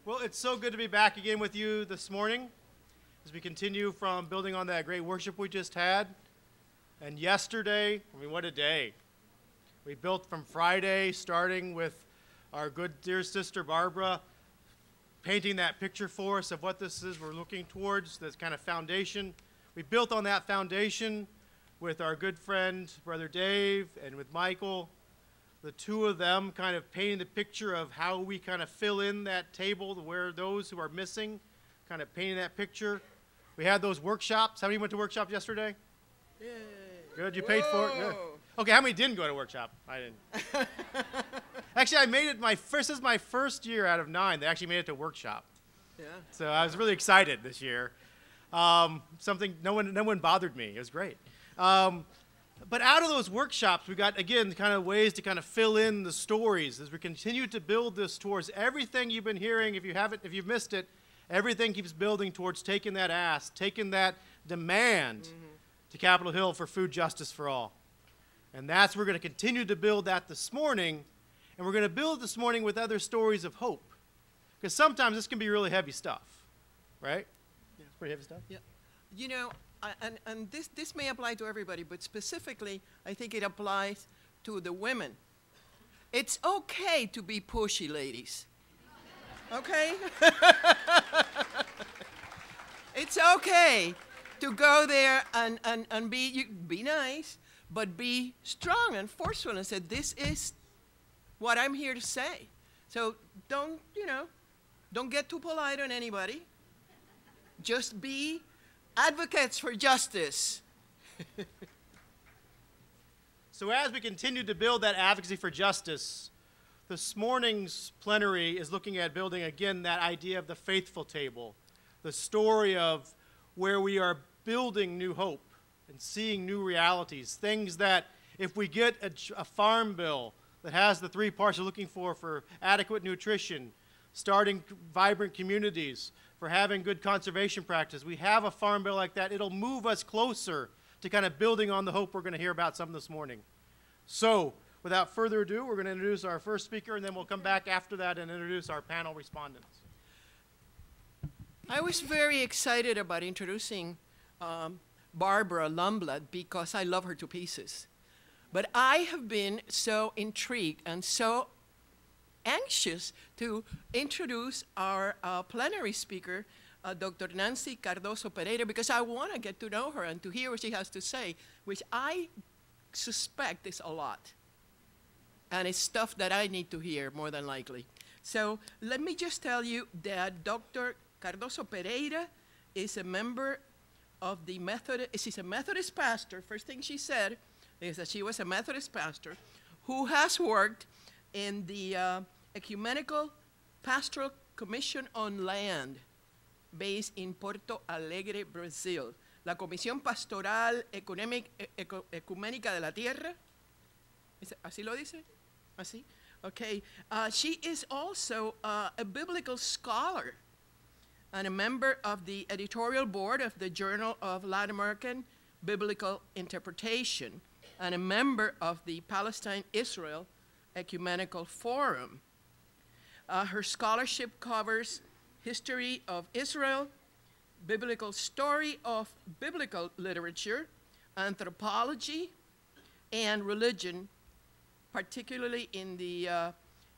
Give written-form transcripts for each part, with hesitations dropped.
Well, it's so good to be back again with you this morning as we continue from building on that great worship we just had. And yesterday, I mean, what a day. We built from Friday, starting with our good dear sister Barbara painting that picture for us of what this is we're looking towards, this kind of foundation. We built on that foundation with our good friend, Brother Dave, and with Michael. The two of them kind of painting the picture of how we kind of fill in that table where those who are missing, kind of painting that picture. We had those workshops. How many went to workshop yesterday? Yay. Good, you paid for it? Good. Okay, how many didn't go to workshop? I didn't. Actually, I made it this is my first year out of 9 that actually made it to workshop. Yeah. So I was really excited this year. No one bothered me. It was great. But out of those workshops, we got, again, kind of ways to kind of fill in the stories as we continue to build this towards everything you've been hearing. If you've missed it, everything keeps building towards taking that ask, taking that demand to Capitol Hill for food justice for all. And that's, we're going to continue to build that this morning, and we're going to build this morning with other stories of hope. Because sometimes this can be really heavy stuff, right? Yeah. It's pretty heavy stuff. Yeah. You know, and this may apply to everybody, but specifically, I think it applies to the women. It's okay to be pushy, ladies. Okay? It's okay to go there and be nice, but be strong and forceful and say, this is what I'm here to say. So don't get too polite on anybody. Just be advocates for justice. So as we continue to build that advocacy for justice, this morning's plenary is looking at building, again, that idea of the faithful table, the story of where we are building new hope and seeing new realities, things that if we get a farm bill that has the 3 parts we're looking for adequate nutrition, starting vibrant communities, for having good conservation practice, we have a farm bill like that, it'll move us closer to kind of building on the hope we're going to hear about some this morning. So, without further ado, we're going to introduce our first speaker, and then we'll come back after that and introduce our panel respondents. I was very excited about introducing Barbara Lundblad because I love her to pieces. But I have been so intrigued and so anxious to introduce our plenary speaker, Dr. Nancy Cardoso Pereira, because I want to get to know her and to hear what she has to say, which I suspect is a lot. And it's stuff that I need to hear, more than likely. So let me just tell you that Dr. Cardoso Pereira is a member of the she's a Methodist pastor. First thing she said is that she was a Methodist pastor who has worked in the Ecumenical Pastoral Commission on Land, based in Porto Alegre, Brazil. La Comisión Pastoral Ecuménica de la Tierra. ¿Así lo dice? ¿Así? Okay. She is also a biblical scholar and a member of the editorial board of the Journal of Latin American Biblical Interpretation, and a member of the Palestine-Israel Ecumenical Forum. Her scholarship covers history of Israel, biblical story of biblical literature, anthropology, and religion, particularly in the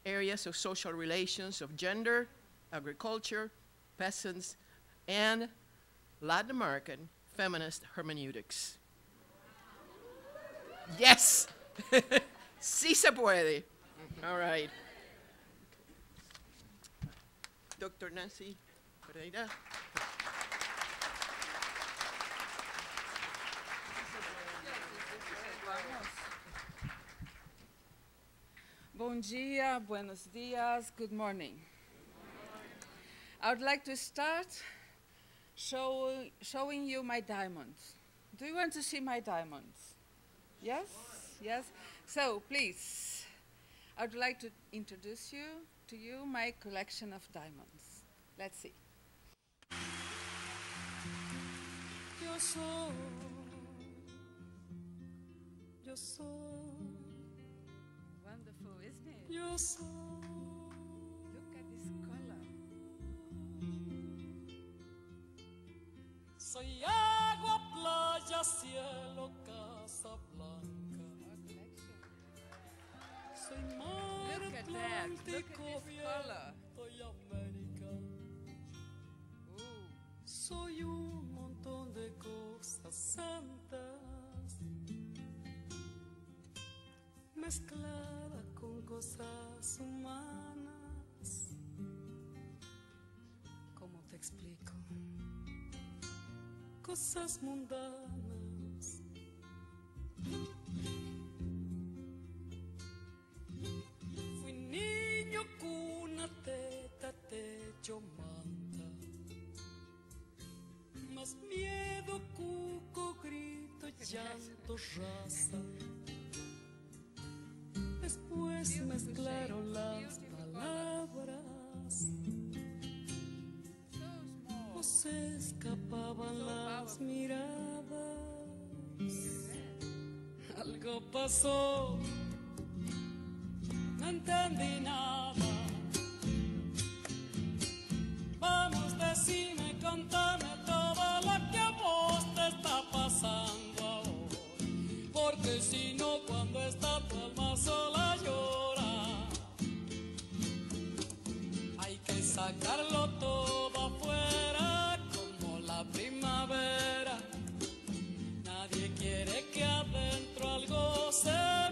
areas of social relations, of gender, agriculture, peasants, and Latin American feminist hermeneutics. Yes! Sí se puede. All right. Dr. Nancy Pereira. Bom dia, buenos dias, good morning. I would like to start showing you my diamonds. Do you want to see my diamonds? Yes? Yes? So, please, I would like to introduce to you my collection of diamonds. Let's see. Yo soy. Wonderful, isn't it? Yo soy. Look at this color. Soy agua, playa, cielo, casa blanca. Soy mar Look at that. Look at Atlántico, this color. viento y América. Ooh. Soy un montón de cosas santas mezclada con cosas humanas. ¿Cómo te explico? Cosas mundanas. Fui niño, cuna, teta, techo, manta. Más miedo, cuco, grito, llanto, raza. Después mezclaron las palabras. O se escapaban las miradas. Algo pasó, no entendí nada. Vamos, decime, contame todo lo que a vos te está pasando ahora. Porque si no, cuando está tu alma sola llora. Hay que sacarlo todo afuera como la primavera. Nadie quiere que adentro algo se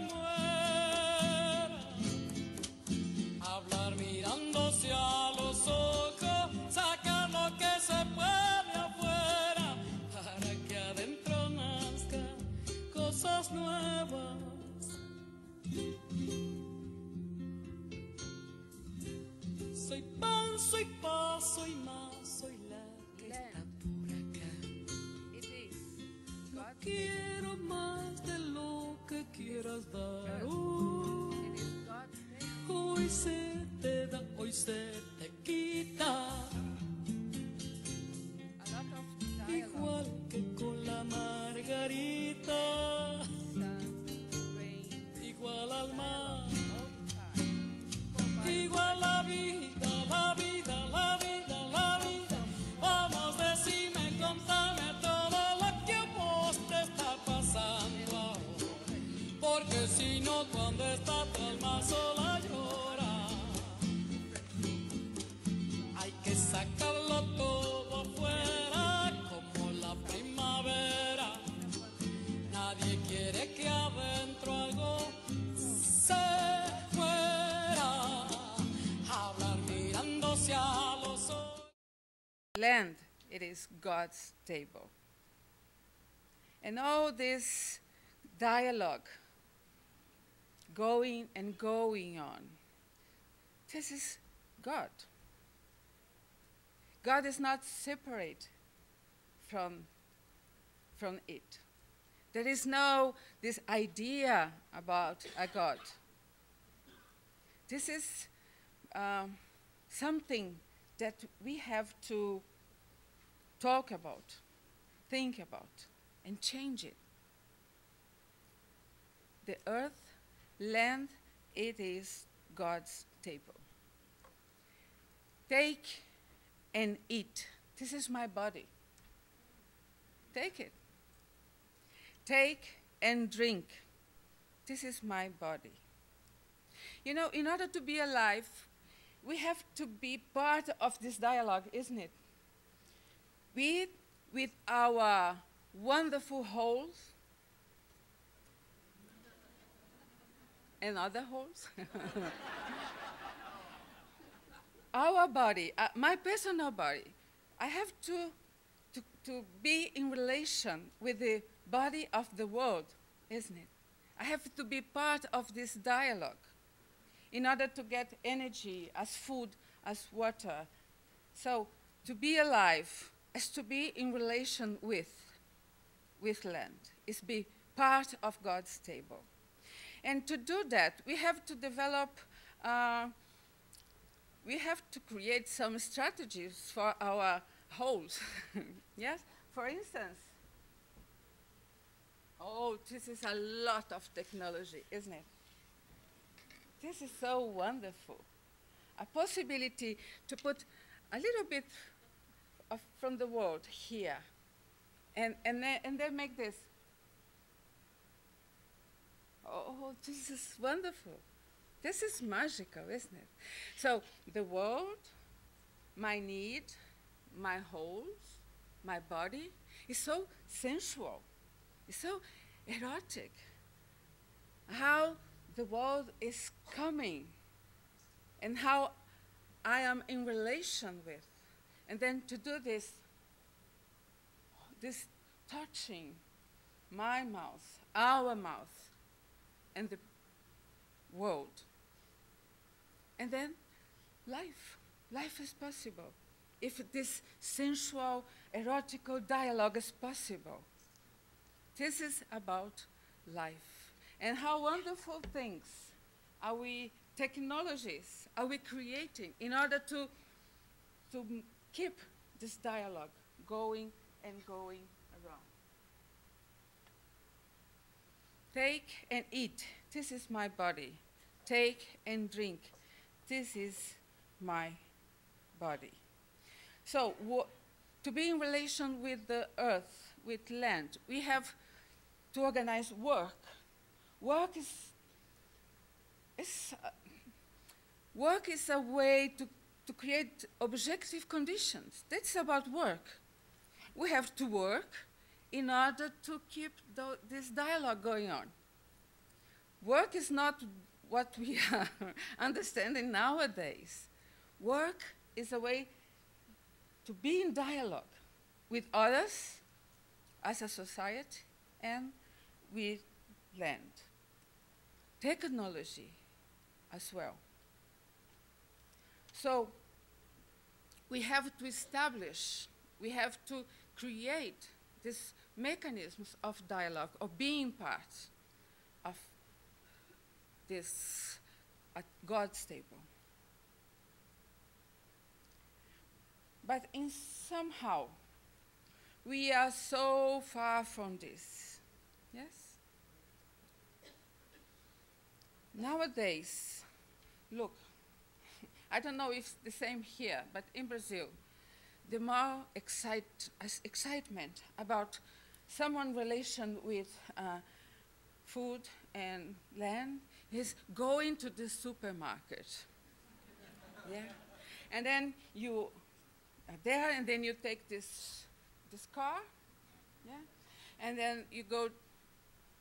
muera. Hablar mirándose a los ojos, sacar lo que se puede afuera, para que adentro nazcan cosas nuevas. Soy pan, soy paz, soy más, soy la que está por acá. It is God's Quiero más de lo que quieras dar. Oh, It is God's name. hoy se te da, hoy se te quita. A lot of dialogue. Igual que con la margarita, Sun, rain, igual al mar, all the time. igual la vida, la vida, la vida, la vida. Vamos, decime, contame todo lo que a vos te está pasando ahora. Porque si no, cuando está tu alma sola llora. Hay que sacarlo todo afuera como la primavera. Nadie quiere que adentro algo se fuera. Hablar mirándose a los ojos. Land, it is God's table. And all this dialogue going and going on, this is God. God is not separate from it. There is no this idea about a God. This is something that we have to talk about, think about, and change it. The earth, land, it is God's table. Take and eat. This is my body. Take it. Take and drink. This is my body. You know, in order to be alive, we have to be part of this dialogue, isn't it? We, with our wonderful holes and other holes, our body, my personal body, I have to be in relation with the body of the world, isn't it? I have to be part of this dialogue in order to get energy as food, as water. So to be alive is to be in relation with land, is be part of God's table. And to do that, we have to develop, we have to create some strategies for our holes. Yes? For instance, oh, this is a lot of technology, isn't it? This is so wonderful. A possibility to put a little bit from the world here, And they make this. Oh, this is wonderful. This is magical, isn't it? So the world, my need, my holes, my body is so sensual. It's so erotic. How the world is coming and how I am in relation with. And then to do this touching my mouth, our mouth, and the world. And then life. Life is possible. If this sensual, erotical dialogue is possible. This is about life. And how wonderful things are we, technologies, are we creating in order to keep this dialogue going and going around. Take and eat. This is my body. Take and drink. This is my body. So to be in relation with the earth, with land, we have to organize work. Work is a way to create objective conditions. That's about work. We have to work in order to keep this dialogue going on. Work is not what we are understanding nowadays. Work is a way to be in dialogue with others as a society and with land. Technology as well. So we have to establish, we have to create these mechanisms of dialogue, of being part of this at God's table. But in somehow, we are so far from this, yes? Nowadays, look, I don't know if it's the same here, but in Brazil, the more excitement about someone's relation with food and land is going to the supermarket. Yeah? And then you are there, and then you take this car, yeah? And then you go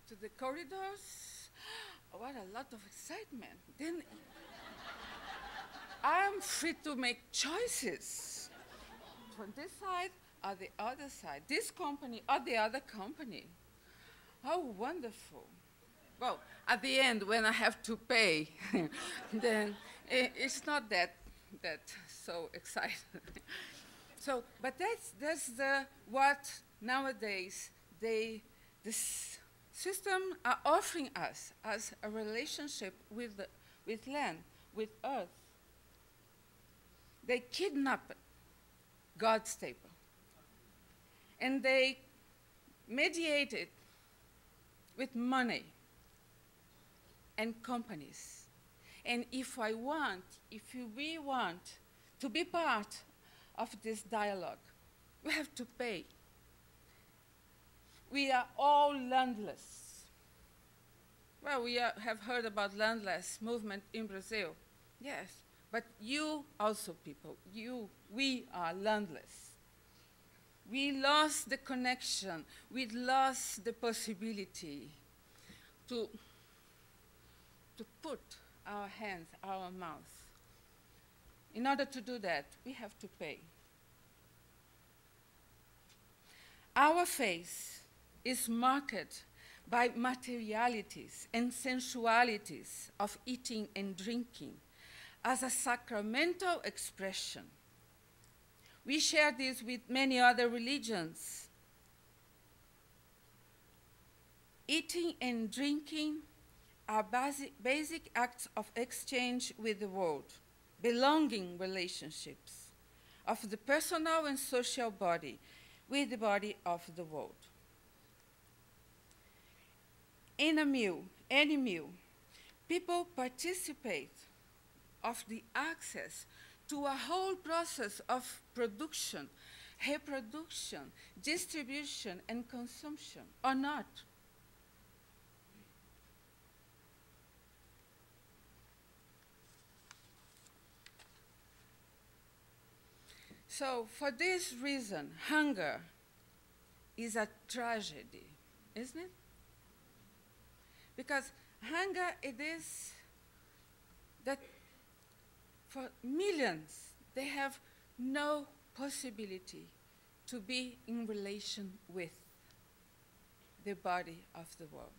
to the corridors. Oh, what a lot of excitement. Then I'm free to make choices. From this side or the other side, this company or the other company. How wonderful. Well, at the end, when I have to pay, then it's not that so exciting. So, but that's what nowadays this system are offering us as a relationship with land, with earth. They kidnap God's table. And they mediate it with money and companies. And if we want to be part of this dialogue, we have to pay. We are all landless. Well, we have heard about landless movement in Brazil. Yes, but you also people, we are landless. We lost the connection. We lost the possibility to put our hands, our mouth. In order to do that, we have to pay. Our faith is marked by materialities and sensualities of eating and drinking as a sacramental expression. We share this with many other religions. Eating and drinking are basic acts of exchange with the world, belonging relationships of the personal and social body with the body of the world. In any meal, people participate of the access to a whole process of production, reproduction, distribution, and consumption, or not? So for this reason, hunger is a tragedy, isn't it? Because hunger, it is that for millions, they have no possibility to be in relation with the body of the world.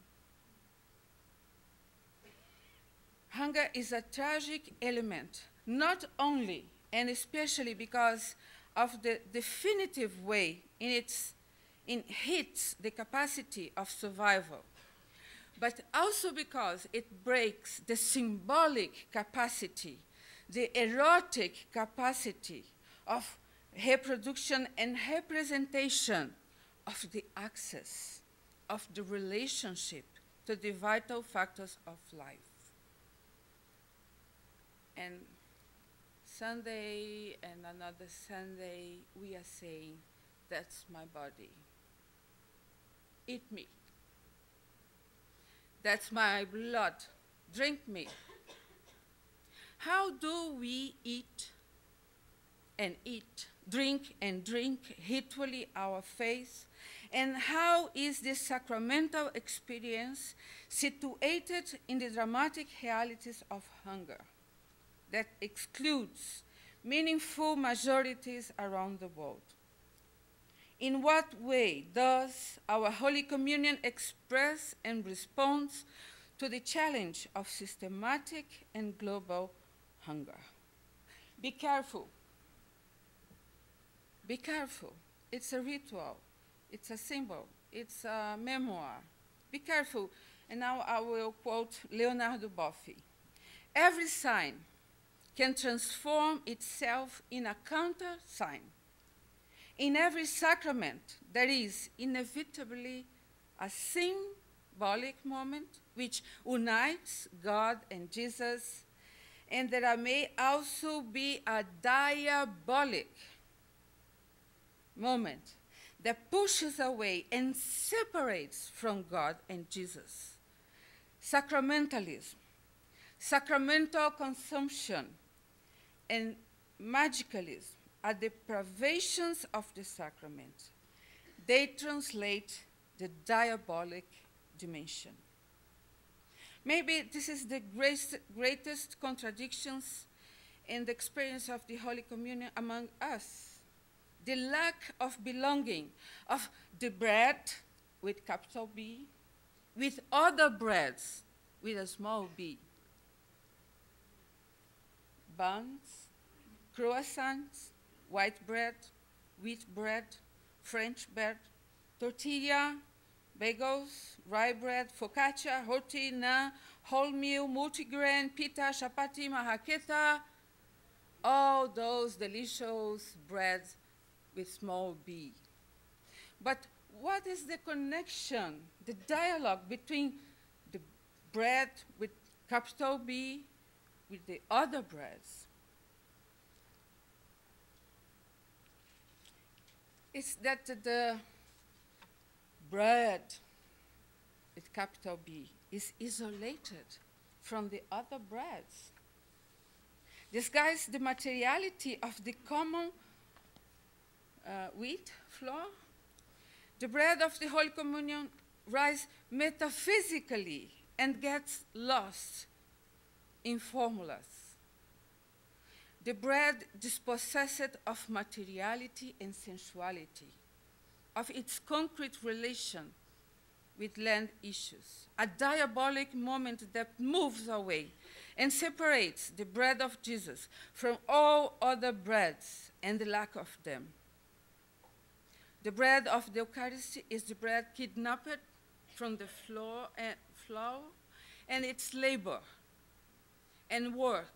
Hunger is a tragic element, not only and especially because of the definitive way it hits the capacity of survival, but also because it breaks the symbolic capacity, the erotic capacity of reproduction and representation of the access of the relationship to the vital factors of life. And Sunday and another Sunday, we are saying, that's my body. Eat me. That's my blood. Drink me. How do we eat and eat, drink and drink ritually our faith? And how is this sacramental experience situated in the dramatic realities of hunger that excludes meaningful majorities around the world? In what way does our Holy Communion express and respond to the challenge of systematic and global hunger? Be careful. Be careful. It's a ritual. It's a symbol. It's a memoir. Be careful. And now I will quote Leonardo Boffey. Every sign can transform itself in a counter sign. In every sacrament, there is inevitably a symbolic moment which unites God and Jesus, and there may also be a diabolic moment that pushes away and separates from God and Jesus. Sacramentalism, sacramental consumption, and magicalism are the privations of the sacrament. They translate the diabolic dimension. Maybe this is the greatest contradictions in the experience of the Holy Communion among us. The lack of belonging of the bread with capital B, with other breads with a small b. Buns, croissants, white bread, wheat bread, French bread, tortilla, bagels, rye bread, focaccia, roti, naan, wholemeal, multigrain, pita, chapati, marraqueta, all those delicious breads with small b. But what is the connection, the dialogue between the bread with capital B with the other breads? It's that the bread with capital B is isolated from the other breads. Disguise the materiality of the common wheat flour. The bread of the Holy Communion rises metaphysically and gets lost in formulas. The bread dispossessed of materiality and sensuality, of its concrete relation with land issues, a diabolic moment that moves away and separates the bread of Jesus from all other breads and the lack of them. The bread of the Eucharist is the bread kidnapped from the flour and its labor and work,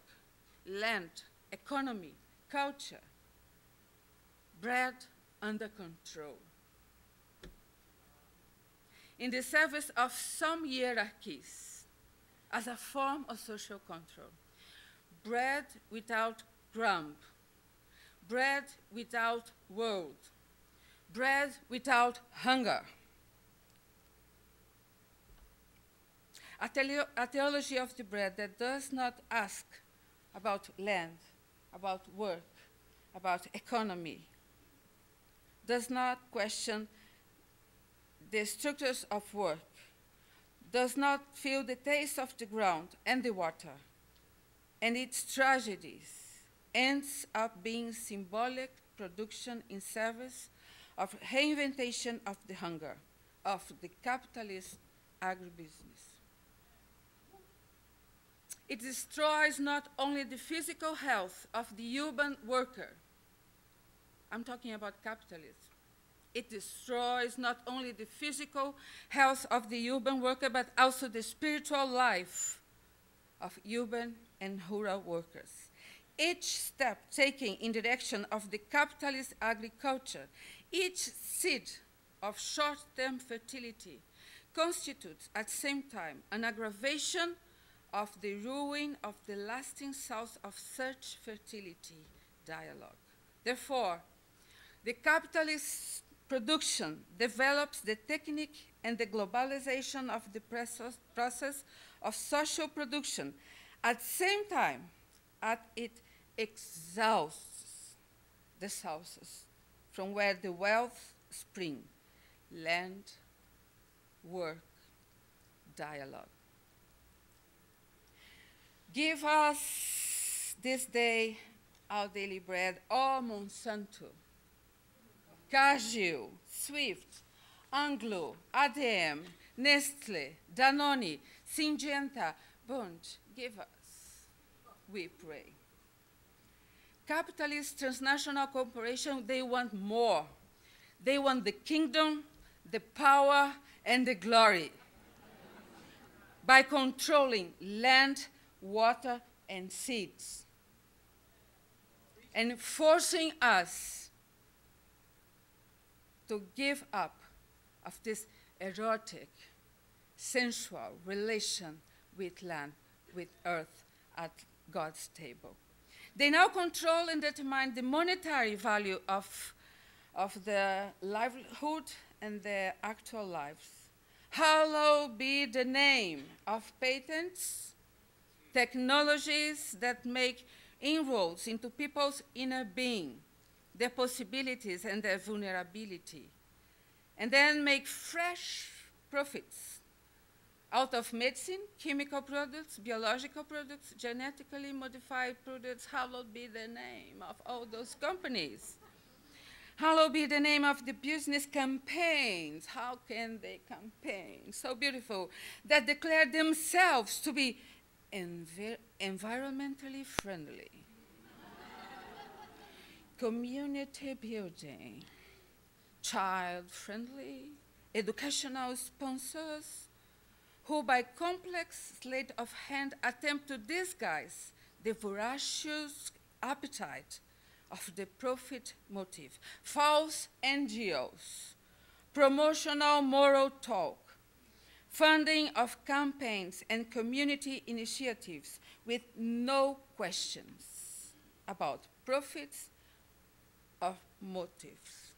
land, economy, culture, bread under control. In the service of some hierarchies, as a form of social control, bread without grump, bread without world, bread without hunger. A theology of the bread that does not ask about land, about work, about economy, does not question the structures of work, does not feel the taste of the ground and the water, and its tragedies ends up being symbolic production in service of reinventation of the hunger of the capitalist agribusiness. It destroys not only the physical health of the urban worker, I'm talking about capitalism. It destroys not only the physical health of the urban worker, but also the spiritual life of urban and rural workers. Each step taken in the direction of the capitalist agriculture, each seed of short-term fertility, constitutes at the same time an aggravation of the ruin of the lasting source of such fertility dialogue. Therefore, the capitalist production develops the technique and the globalization of the process of social production. At the same time, it exhausts the sources from where the wealth springs: land, work, dialogue. Give us this day our daily bread, O Monsanto, Cargill, Swift, Anglo, ADM, Nestle, Danone, Syngenta, Bund, give us, we pray. Capitalist transnational corporations, they want more. They want the kingdom, the power, and the glory by controlling land, water, and seeds, and forcing us to give up of this erotic, sensual relation with land, with earth at God's table. They now control and determine the monetary value of the livelihood and their actual lives. Hallowed be the name of patents, technologies that make inroads into people's inner being, their possibilities and their vulnerability, and then make fresh profits out of medicine, chemical products, biological products, genetically modified products. Hallowed be the name of all those companies. Hallowed be the name of the business campaigns. How can they campaign? So beautiful, that declare themselves to be environmentally friendly, community building, child-friendly, educational sponsors, who by complex sleight of hand attempt to disguise the voracious appetite of the profit motive, false NGOs, promotional moral talk, funding of campaigns and community initiatives with no questions about profits or motives.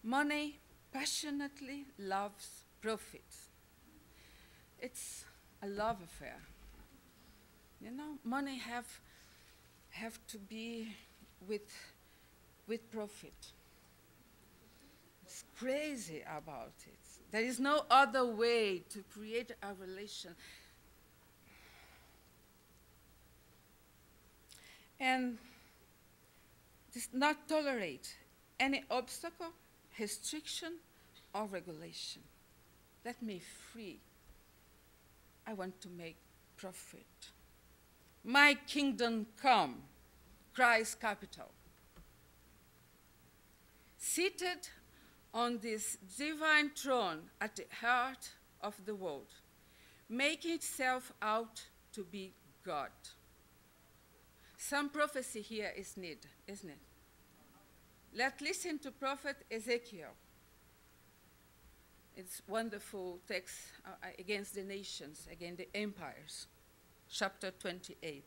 Money passionately loves profits. It's a love affair. You know, money have to be with profit. It's crazy about it. There is no other way to create a relation. And does not tolerate any obstacle, restriction, or regulation. Let me free. I want to make profit. My kingdom come, cries capital. Seated on this divine throne at the heart of the world, making itself out to be God. Some prophecy here is needed, isn't it? Let's listen to Prophet Ezekiel. It's wonderful text against the nations, against the empires. Chapter 28.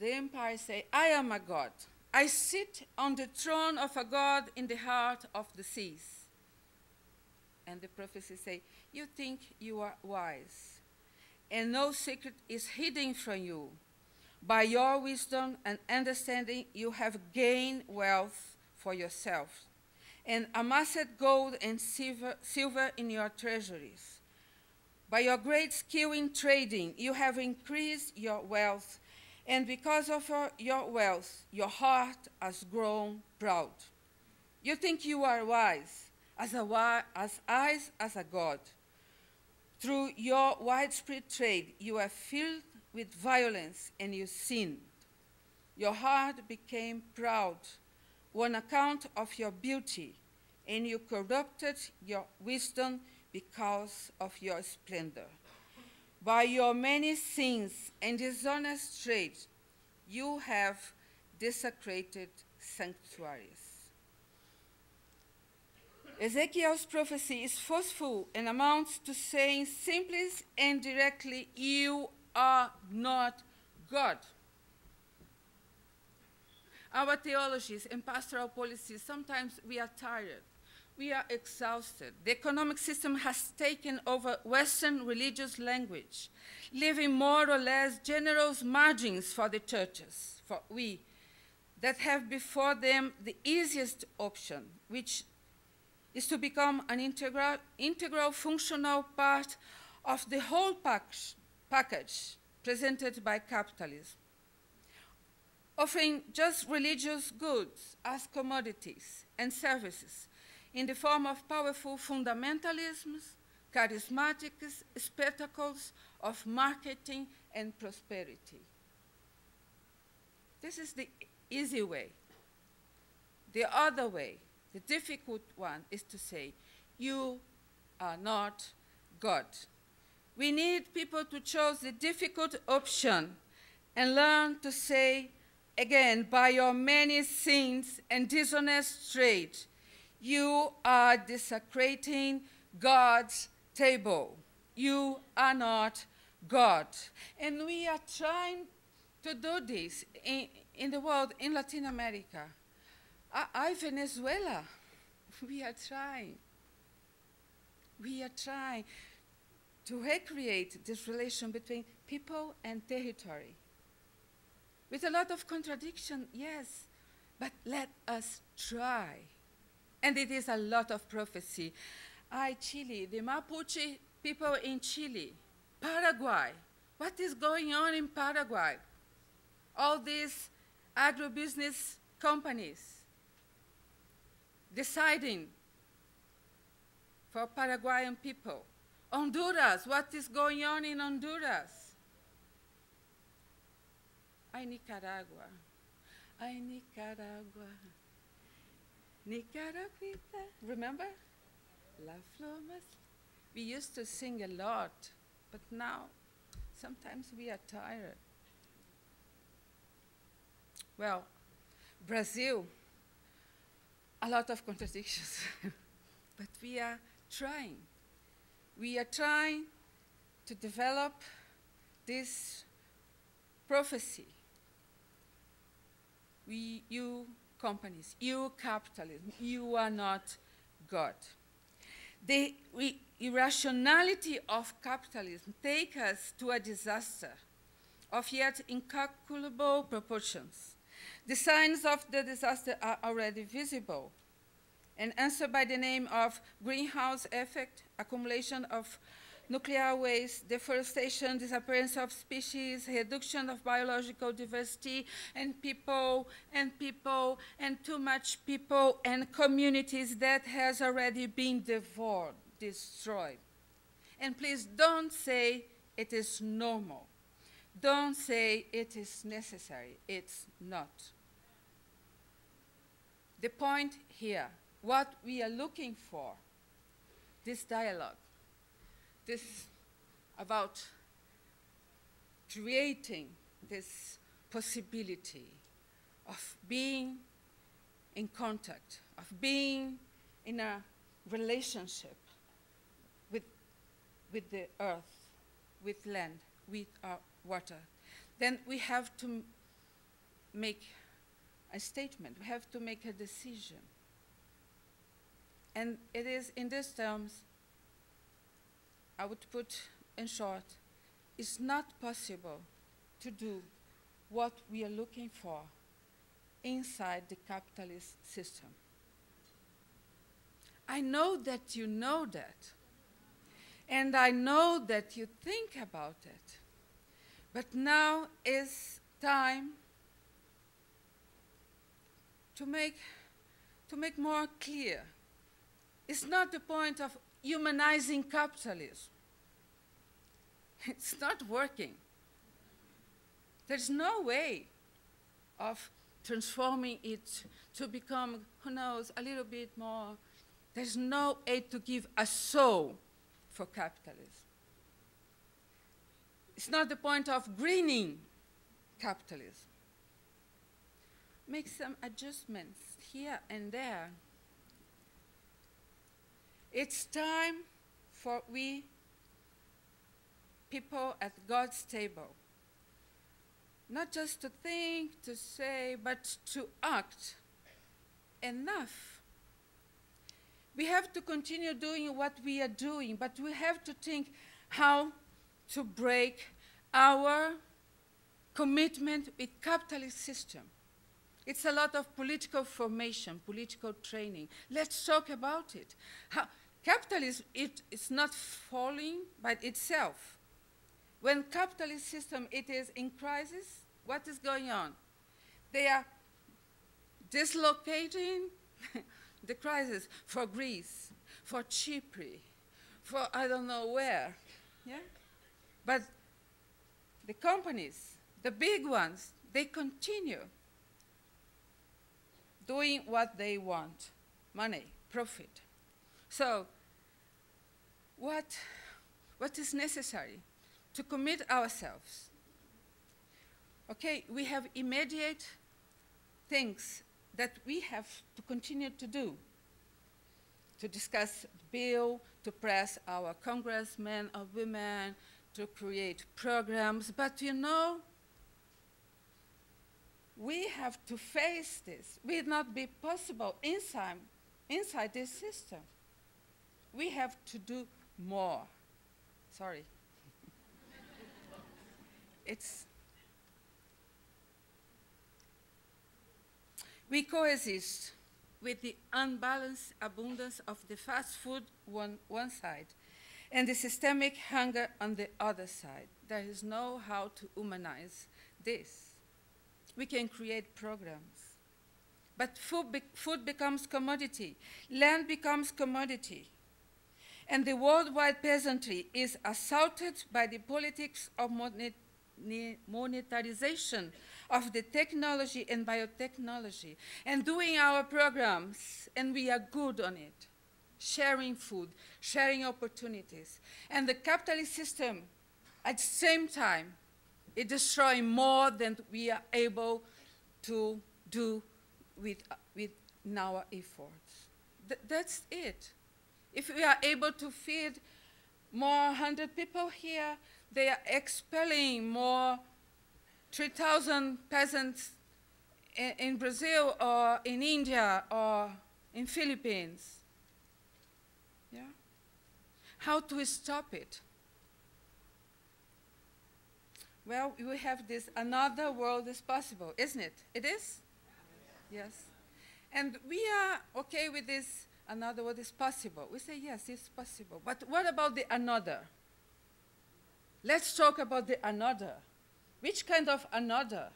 the empire say, I am a god. I sit on the throne of a god in the heart of the seas. And the prophecy say, you think you are wise, and no secret is hidden from you. By your wisdom and understanding, you have gained wealth for yourself, and amassed gold and silver in your treasuries. By your great skill in trading, you have increased your wealth, and because of your wealth, your heart has grown proud. You think you are wise, as wise as a god. Through your widespread trade, you are filled with violence and you sinned. Your heart became proud on account of your beauty, and you corrupted your wisdom because of your splendor. By your many sins and dishonest trade, you have desecrated sanctuaries. Ezekiel's prophecy is forceful and amounts to saying simply and directly, you are not God. Our theologies and pastoral policies, sometimes we are tired. We are exhausted. The economic system has taken over Western religious language, leaving more or less generous margins for the churches, for we, that have before them the easiest option, which is to become an integral functional part of the whole package presented by capitalism, offering just religious goods as commodities and services in the form of powerful fundamentalisms, charismatic spectacles of marketing and prosperity. This is the easy way. The other way, the difficult one, is to say, you are not God. We need people to choose the difficult option and learn to say, again, by your many sins and dishonest trade, you are desecrating God's table. You are not God. And we are trying to do this in the world, in Latin America. Venezuela, we are trying. We are trying to recreate this relation between people and territory. With a lot of contradiction, yes, but let us try. And it is a lot of prophecy. Chile, the Mapuche people in Chile, Paraguay. What is going on in Paraguay? All these agribusiness companies deciding for Paraguayan people. Honduras, what is going on in Honduras? Nicaragua. Nicaragua. Nicaraguita. Remember? La flor más. We used to sing a lot, but now sometimes we are tired. Well, Brazil, a lot of contradictions, but we are trying. We are trying to develop this prophecy. You companies, you capitalism, you are not God. The irrationality of capitalism takes us to a disaster of yet incalculable proportions. The signs of the disaster are already visible and answered by the name of greenhouse effect, accumulation of nuclear waste, deforestation, disappearance of species, reduction of biological diversity, and people, and too much people, and communities that has already been devoured, destroyed. And please don't say it is normal. Don't say it is necessary. It's not. The point here, what we are looking for, this dialogue, this about creating this possibility of being in contact, of being in a relationship with the earth, with land, with our water, then we have to make a statement. We have to make a decision. And it is in these terms, I would put in short, it's not possible to do what we are looking for inside the capitalist system. I know that you know that. And I know that you think about it. But now is time to make more clear. It's not the point of humanizing capitalism. It's not working. There's no way of transforming it to become, who knows, a little bit more. There's no aid to give a soul for capitalism. It's not the point of greening capitalism. Make some adjustments here and there. It's time for we, people at God's table, not just to think, to say, but to act. Enough. We have to continue doing what we are doing, but we have to think how to break our commitment with capitalist system. It's a lot of political formation, political training. Let's talk about it. How capitalism, it's not falling by itself. When capitalist system, it is in crisis, what is going on? They are dislocating the crisis for Greece, for Chypre, for I don't know where, yeah? But the companies, the big ones, they continue doing what they want, money, profit. So what is necessary? To commit ourselves. Okay, we have immediate things that we have to continue to do. To discuss the bill, to press our congressmen or women, to create programs. But you know, we have to face this. It will not be possible inside this system. We have to do more. Sorry. We coexist with the unbalanced abundance of the fast food on one side and the systemic hunger on the other side. There is no how to humanize this. We can create programs. But food becomes commodity. Land becomes commodity. And the worldwide peasantry is assaulted by the politics of monetarization of the technology and biotechnology, and doing our programs, and we are good on it, sharing food, sharing opportunities. And the capitalist system, at the same time, is destroying more than we are able to do with our efforts. That's it. If we are able to feed more 100 people here, they are expelling more 3,000 peasants in Brazil or in India or in Philippines. Yeah? How to stop it? Well, we have this, another world is possible, isn't it? It is? Yes. And we are okay with this, another world is possible. We say, yes, it's possible. But what about the another? Let's talk about the another. Which kind of another?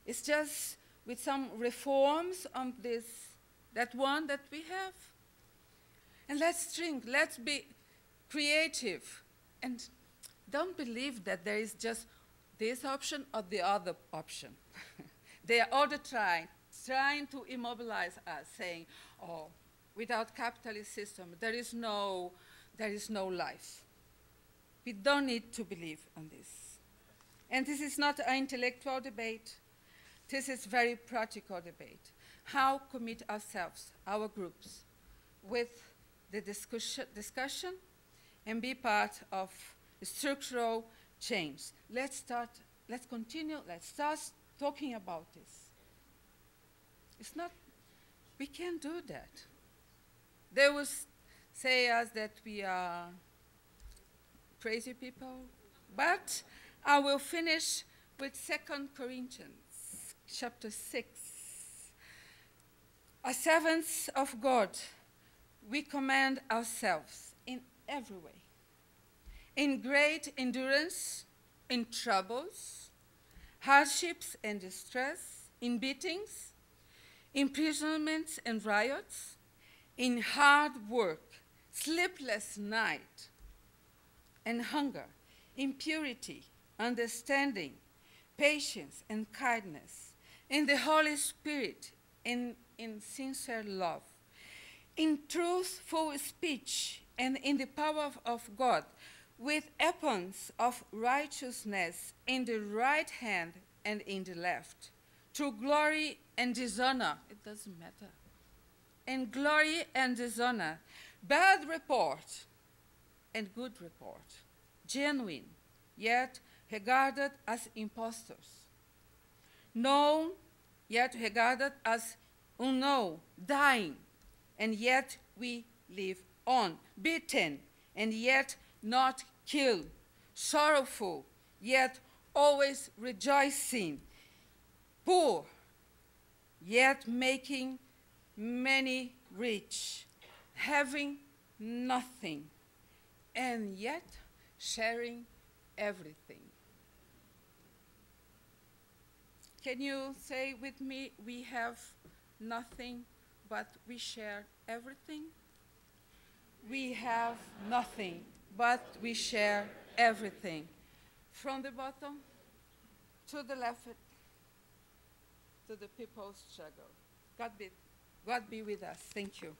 It's just with some reforms on this, that one that we have. And let's think, let's be creative. And don't believe that there is just this option or the other option. They are all trying to immobilize us, saying, oh, without capitalist system, there is no life. We don't need to believe in this. And this is not an intellectual debate. This is very practical debate. How commit ourselves, our groups, with the discussion and be part of structural change. Let's start talking about this. It's not, we can't do that. They will say us that we are crazy people, but I will finish with 2 Corinthians chapter 6. As servants of God, we command ourselves in every way, in great endurance, in troubles, hardships and distress, in beatings, imprisonments and riots, in hard work, sleepless night, and hunger, in purity, understanding, patience, and kindness, in the Holy Spirit, in sincere love, in truthful speech, and in the power of God, with weapons of righteousness in the right hand and in the left, through glory and dishonor, it doesn't matter, and glory and dishonor, bad report and good report, genuine, yet regarded as impostors, known, yet regarded as unknown, dying, and yet we live on, beaten, and yet not killed, sorrowful, yet always rejoicing, poor, yet making many rich, having nothing, and yet sharing everything. Can you say with me, we have nothing, but we share everything? We have nothing, but we share everything. From the bottom to the left, to the people's struggle. God be with us. Thank you.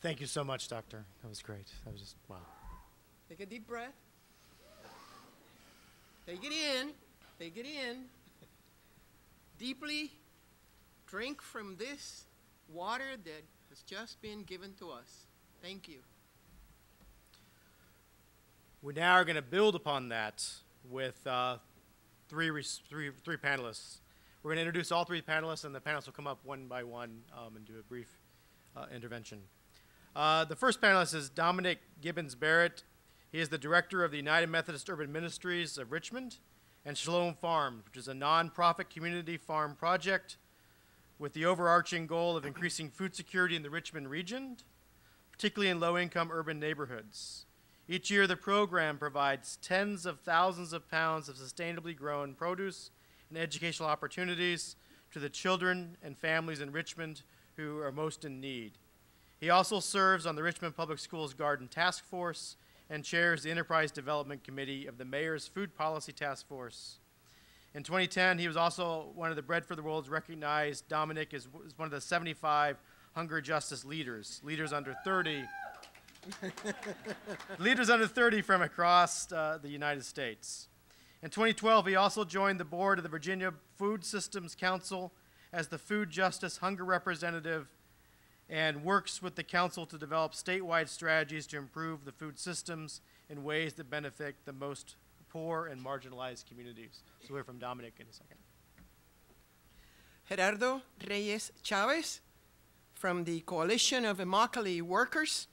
Thank you so much, Doctor. That was great. That was just, wow. Take a deep breath. Take it in. Take it in. Deeply drink from this water that has just been given to us. Thank you. We now are going to build upon that with three panelists. We're going to introduce all three panelists, and the panelists will come up one by one and do a brief intervention. The first panelist is Dominic Gibbons Barrett. He is the director of the United Methodist Urban Ministries of Richmond and Shalom Farm, which is a nonprofit community farm project with the overarching goal of increasing food security in the Richmond region, particularly in low-income urban neighborhoods. Each year, the program provides tens of thousands of pounds of sustainably grown produce and educational opportunities to the children and families in Richmond who are most in need. He also serves on the Richmond Public Schools Garden Task Force and chairs the Enterprise Development Committee of the Mayor's Food Policy Task Force. In 2010, he was also one of the Bread for the World's recognized. Dominic is one of the 75 hunger justice leaders under 30, leaders under 30 from across the United States. In 2012, he also joined the board of the Virginia Food Systems Council as the Food Justice Hunger Representative and works with the council to develop statewide strategies to improve the food systems in ways that benefit the most poor and marginalized communities. So we'll hear from Dominic in a second. Gerardo Reyes Chavez from the Coalition of Immokalee Workers.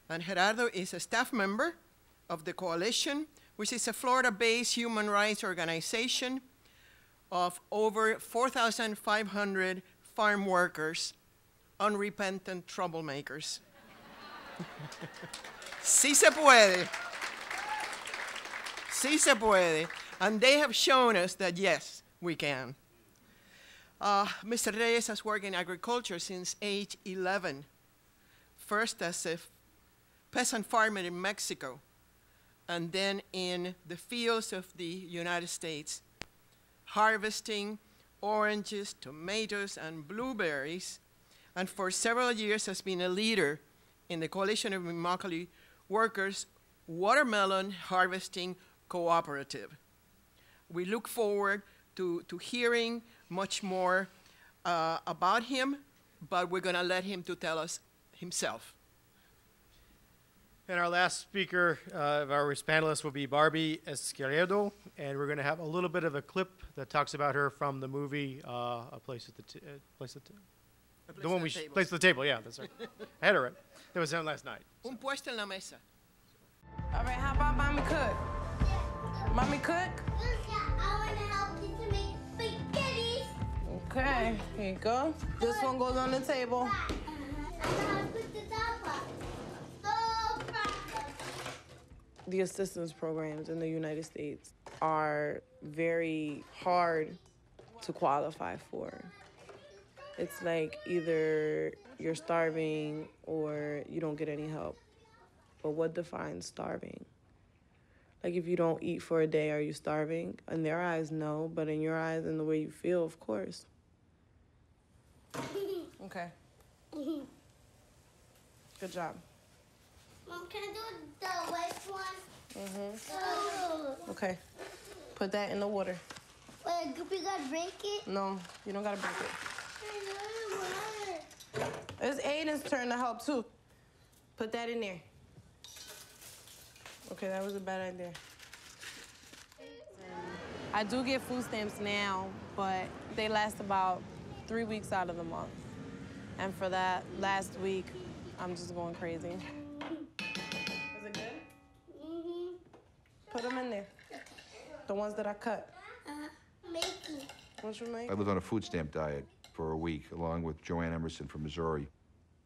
And Gerardo is a staff member of the Coalition, which is a Florida-based human rights organization of over 4,500 farm workers, unrepentant troublemakers. Sí se puede. Sí se puede. And they have shown us that, yes, we can. Mr. Reyes has worked in agriculture since age 11, first as a peasant farmer in Mexico, and then in the fields of the United States, harvesting oranges, tomatoes, and blueberries, and for several years has been a leader in the Coalition of Immokalee Workers watermelon harvesting cooperative. We look forward to hearing much more about him, but we're going to let him to tell us himself. And our last speaker of our panelists will be Barbie Izquierdo, and we're going to have a little bit of a clip that talks about her from the movie A Place at the the one we Place at the Table. Yeah, that's right. I had it right. That was on last night. Un puesto en la mesa. All right, how about mommy cook? Mommy cook? I want to help you to make spaghetti. Okay, here you go. This one goes on the table. The assistance programs in the United States are very hard to qualify for. It's like either you're starving or you don't get any help. But what defines starving? Like if you don't eat for a day, are you starving? In their eyes, no, but in your eyes and the way you feel, of course. Okay. Good job. Mom, can I do the white one? Okay. Put that in the water. Wait, we gotta break it? No, you don't gotta break it. It's Aiden's turn to help too. Put that in there. Okay, that was a bad idea. I do get food stamps now, but they last about 3 weeks out of the month. And for that last week, I'm just going crazy. Is it good? Mm-hmm. Put them in there. The ones that I cut. Making. What you make? I lived on a food stamp diet for a week, along with Joanne Emerson from Missouri.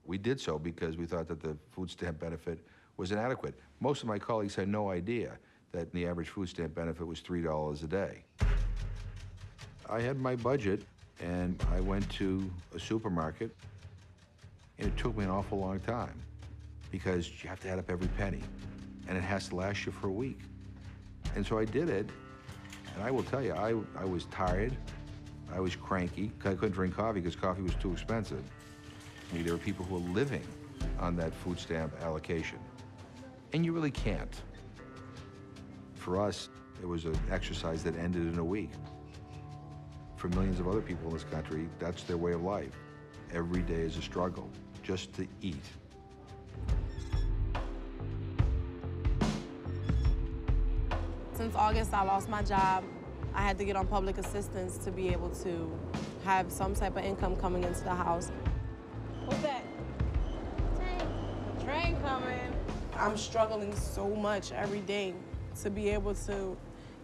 We did so because we thought that the food stamp benefit was inadequate. Most of my colleagues had no idea that the average food stamp benefit was $3 a day. I had my budget, and I went to a supermarket, and it took me an awful long time because you have to add up every penny, and it has to last you for a week. And so I did it, and I will tell you, I was tired, I was cranky, I couldn't drink coffee because coffee was too expensive. I mean, there were people who were living on that food stamp allocation, and you really can't. For us, it was an exercise that ended in a week. For millions of other people in this country, that's their way of life. Every day is a struggle, just to eat. Since August, I lost my job. I had to get on public assistance to be able to have some type of income coming into the house. What's that? Train coming. I'm struggling so much every day to be able to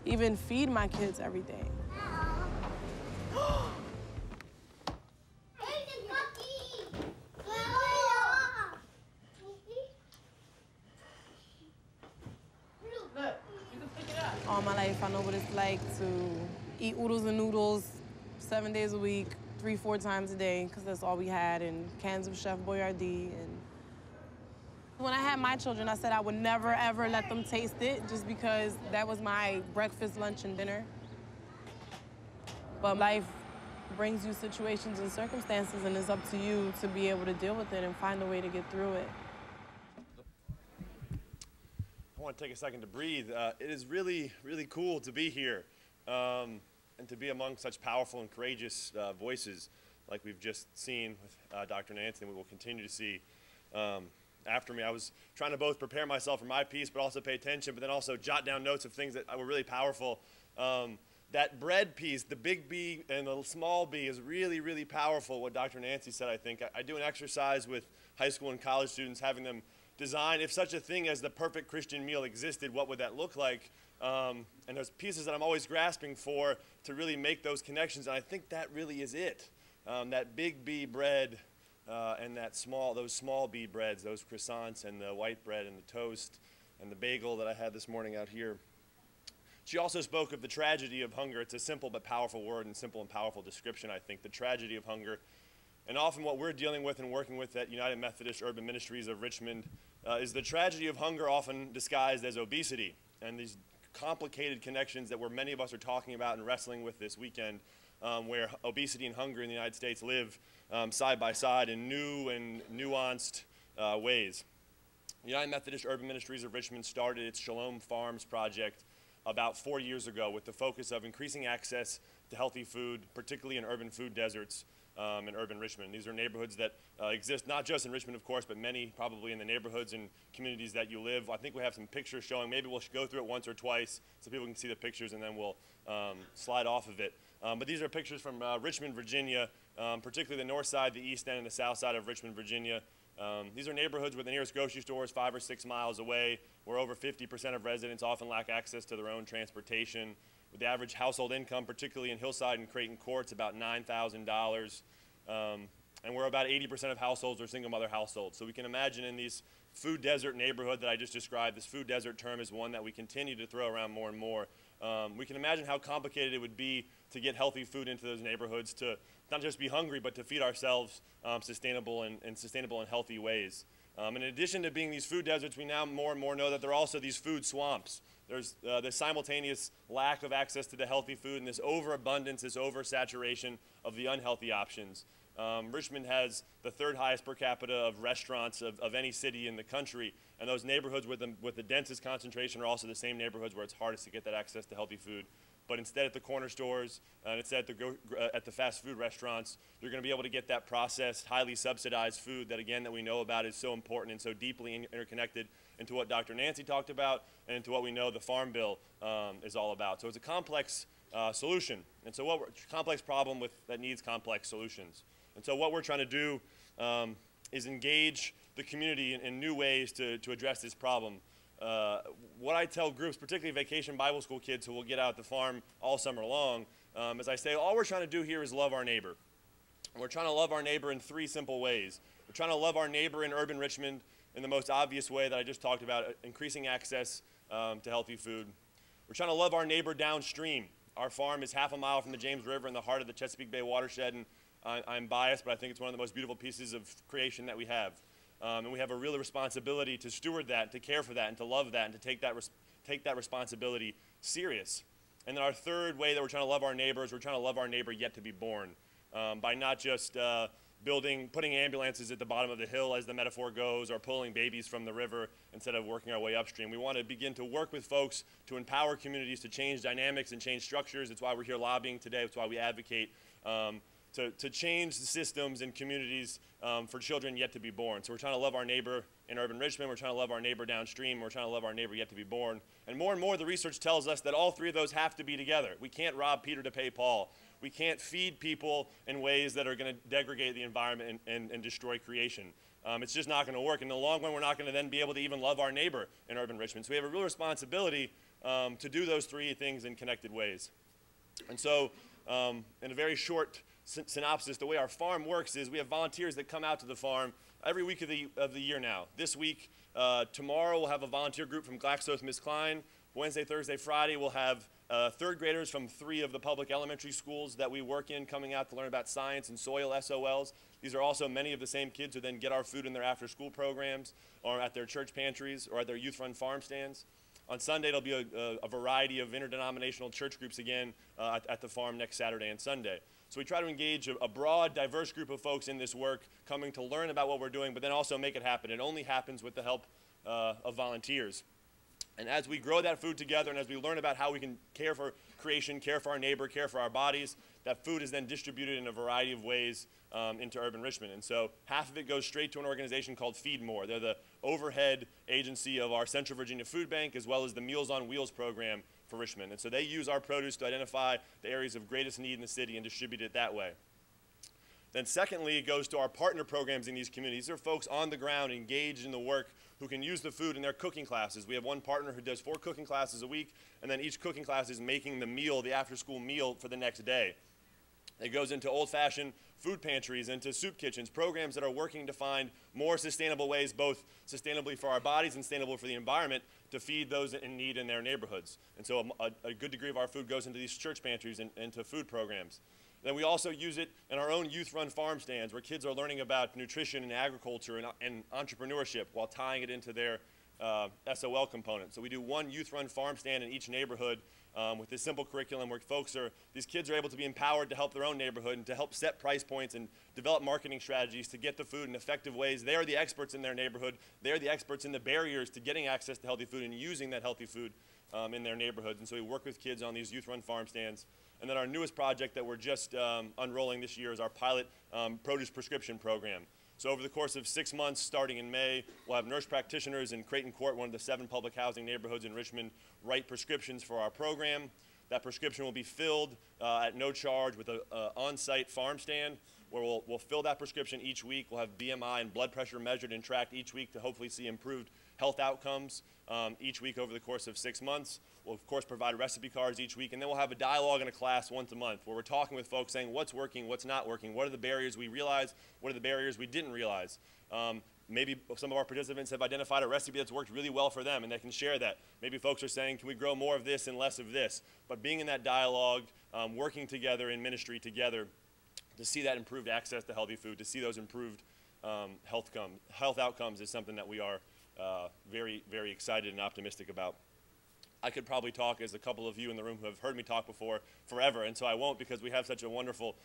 even feed my kids every day. All my life, I know what it's like to eat oodles and noodles 7 days a week, 3-4 times a day, because that's all we had, and cans of Chef Boyardee. And when I had my children, I said I would never, ever let them taste it, just because that was my breakfast, lunch, and dinner. But life brings you situations and circumstances, and it's up to you to be able to deal with it and find a way to get through it. I want to take a second to breathe. It is really, really cool to be here and to be among such powerful and courageous voices like we've just seen with Dr. Nancy, and we will continue to see after me. I was trying to both prepare myself for my piece but also pay attention, but then also jot down notes of things that were really powerful. That bread piece, the big B and the small b, is really, really powerful, what Dr. Nancy said, I think. I do an exercise with high school and college students, having them design, if such a thing as the perfect Christian meal existed, what would that look like? And there's pieces that I'm always grasping for to really make those connections, and I think that really is it. That big B bread and those small B breads, those croissants and the white bread and the toast and the bagel that I had this morning out here. She also spoke of the tragedy of hunger. It's a simple but powerful word and simple and powerful description, I think. The tragedy of hunger. And often what we're dealing with and working with at United Methodist Urban Ministries of Richmond is the tragedy of hunger, often disguised as obesity, and these complicated connections that many of us are talking about and wrestling with this weekend, where obesity and hunger in the United States live side by side in new and nuanced ways. United Methodist Urban Ministries of Richmond started its Shalom Farms project about 4 years ago with the focus of increasing access to healthy food, particularly in urban food deserts in urban Richmond. These are neighborhoods that exist not just in Richmond, of course, but many probably in the neighborhoods and communities that you live. I think we have some pictures showing. Maybe we'll go through it once or twice so people can see the pictures, and then we'll slide off of it. But these are pictures from Richmond, Virginia, particularly the north side, the east end, and the south side of Richmond, Virginia. These are neighborhoods where the nearest grocery store is 5 or 6 miles away, where over 50% of residents often lack access to their own transportation. With the average household income, particularly in Hillside and Creighton Courts, about $9,000. And where about 80% of households are single mother households. So we can imagine in these food desert neighborhood that I just described, this food desert term is one that we continue to throw around more and more. We can imagine how complicated it would be to get healthy food into those neighborhoods, to not just be hungry, but to feed ourselves sustainable and healthy ways. In addition to being these food deserts, we now more and more know that there are also these food swamps. There's the simultaneous lack of access to the healthy food and this overabundance, this oversaturation of the unhealthy options. Richmond has the 3rd highest per capita of restaurants of any city in the country, and those neighborhoods with the densest concentration are also the same neighborhoods where it's hardest to get that access to healthy food. But instead at the corner stores and instead at the fast food restaurants, you're going to be able to get that processed, highly subsidized food that, again, that we know about is so important and so deeply interconnected into what Dr. Nancy talked about and into what we know the Farm Bill is all about. So it's a complex solution, and so complex problem that needs complex solutions. And so what we're trying to do is engage the community in new ways to address this problem. What I tell groups, particularly vacation Bible school kids who will get out at the farm all summer long, is I say all we're trying to do here is love our neighbor. And we're trying to love our neighbor in 3 simple ways. We're trying to love our neighbor in urban Richmond in the most obvious way that I just talked about, increasing access to healthy food. We're trying to love our neighbor downstream. Our farm is half a mile from the James River in the heart of the Chesapeake Bay watershed, and I'm biased, but I think it's one of the most beautiful pieces of creation that we have. And we have a real responsibility to steward that, to care for that, and to love that, and to take that responsibility serious. And then our 3rd way that we're trying to love our neighbor is we're trying to love our neighbor yet to be born, by not just putting ambulances at the bottom of the hill, as the metaphor goes, or pulling babies from the river instead of working our way upstream. We want to begin to work with folks to empower communities to change dynamics and change structures. It's why we're here lobbying today. It's why we advocate to change the systems and communities for children yet to be born. So we're trying to love our neighbor in urban Richmond. We're trying to love our neighbor downstream. We're trying to love our neighbor yet to be born. And more, the research tells us that all 3 of those have to be together. We can't rob Peter to pay Paul. We can't feed people in ways that are going to degrade the environment and destroy creation. It's just not going to work. In the long run, we're not going to then be able to even love our neighbor in urban Richmond. So we have a real responsibility to do those 3 things in connected ways. And so in a very short synopsis, the way our farm works is we have volunteers that come out to the farm every week of the year now. This week, tomorrow, we'll have a volunteer group from GlaxoSmithKline. Wednesday, Thursday, Friday, we'll have 3rd graders from 3 of the public elementary schools that we work in coming out to learn about science and soil SOLs. These are also many of the same kids who then get our food in their after-school programs or at their church pantries or at their youth-run farm stands. On Sunday, there'll be a variety of interdenominational church groups again at the farm next Saturday and Sunday. So we try to engage a broad, diverse group of folks in this work coming to learn about what we're doing, but then also make it happen. It only happens with the help of volunteers. And as we grow that food together and as we learn about how we can care for creation, care for our neighbor, care for our bodies, that food is then distributed in a variety of ways into urban Richmond. And so half of it goes straight to an organization called Feed More. They're the overhead agency of our Central Virginia Food Bank as well as the Meals on Wheels program for Richmond. And so they use our produce to identify the areas of greatest need in the city and distribute it that way. Then secondly, it goes to our partner programs in these communities. These are folks on the ground engaged in the work who can use the food in their cooking classes. We have one partner who does 4 cooking classes a week, and then each cooking class is making the meal, the after-school meal for the next day. It goes into old-fashioned food pantries, into soup kitchens, programs that are working to find more sustainable ways, both sustainably for our bodies and sustainable for the environment, to feed those in need in their neighborhoods. And so a good degree of our food goes into these church pantries and into food programs. Then we also use it in our own youth-run farm stands where kids are learning about nutrition and agriculture and entrepreneurship while tying it into their SOL component. So we do one youth-run farm stand in each neighborhood with this simple curriculum where these kids are able to be empowered to help their own neighborhood and to help set price points and develop marketing strategies to get the food in effective ways. They're the experts in their neighborhood. They're the experts in the barriers to getting access to healthy food and using that healthy food in their neighborhoods. And so we work with kids on these youth-run farm stands. And then our newest project that we're just unrolling this year is our pilot produce prescription program. So over the course of 6 months, starting in May, we'll have nurse practitioners in Creighton Court, one of the 7 public housing neighborhoods in Richmond, write prescriptions for our program. That prescription will be filled at no charge with an on-site farm stand where we'll fill that prescription each week. We'll have BMI and blood pressure measured and tracked each week to hopefully see improved health outcomes each week over the course of 6 months. We'll, of course, provide recipe cards each week, and then we'll have a dialogue in a class once a month where we're talking with folks saying what's working, what's not working, what are the barriers we realize, what are the barriers we didn't realize. Maybe some of our participants have identified a recipe that's worked really well for them, and they can share that. Maybe folks are saying, can we grow more of this and less of this? But being in that dialogue, working together in ministry together, to see that improved access to healthy food, to see those improved health outcomes is something that we are very, very excited and optimistic about. I could probably talk, as a couple of you in the room who have heard me talk before, forever, and so I won't because we have such a wonderful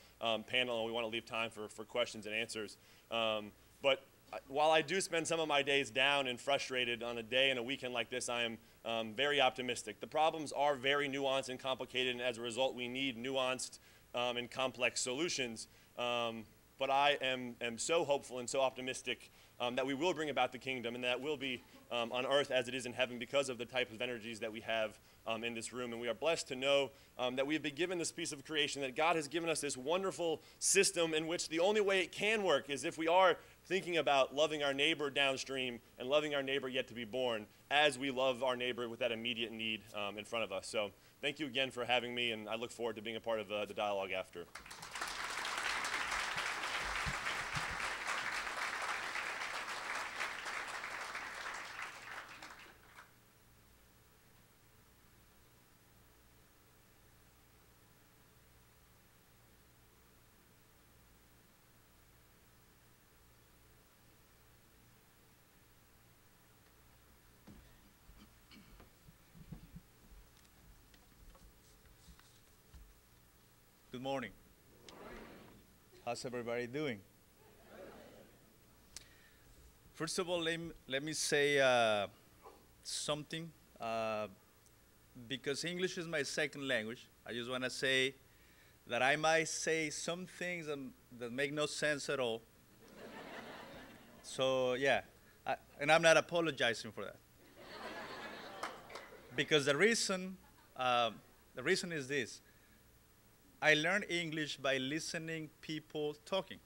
panel and we want to leave time for questions and answers. But while I do spend some of my days down and frustrated on a day and a weekend like this, I am very optimistic. The problems are very nuanced and complicated, and as a result, we need nuanced and complex solutions. But I am so hopeful and so optimistic that we will bring about the kingdom and that will be on earth as it is in heaven because of the type of energies that we have in this room. And we are blessed to know that we have been given this piece of creation, that God has given us this wonderful system in which the only way it can work is if we are thinking about loving our neighbor downstream and loving our neighbor yet to be born as we love our neighbor with that immediate need in front of us. So thank you again for having me, and I look forward to being a part of the dialogue after. Good morning. How's everybody doing? First of all, let me say something, because English is my second language. I just want to say that I might say some things that make no sense at all. So yeah, and I'm not apologizing for that. Because the reason is this. I learned English by listening people talking.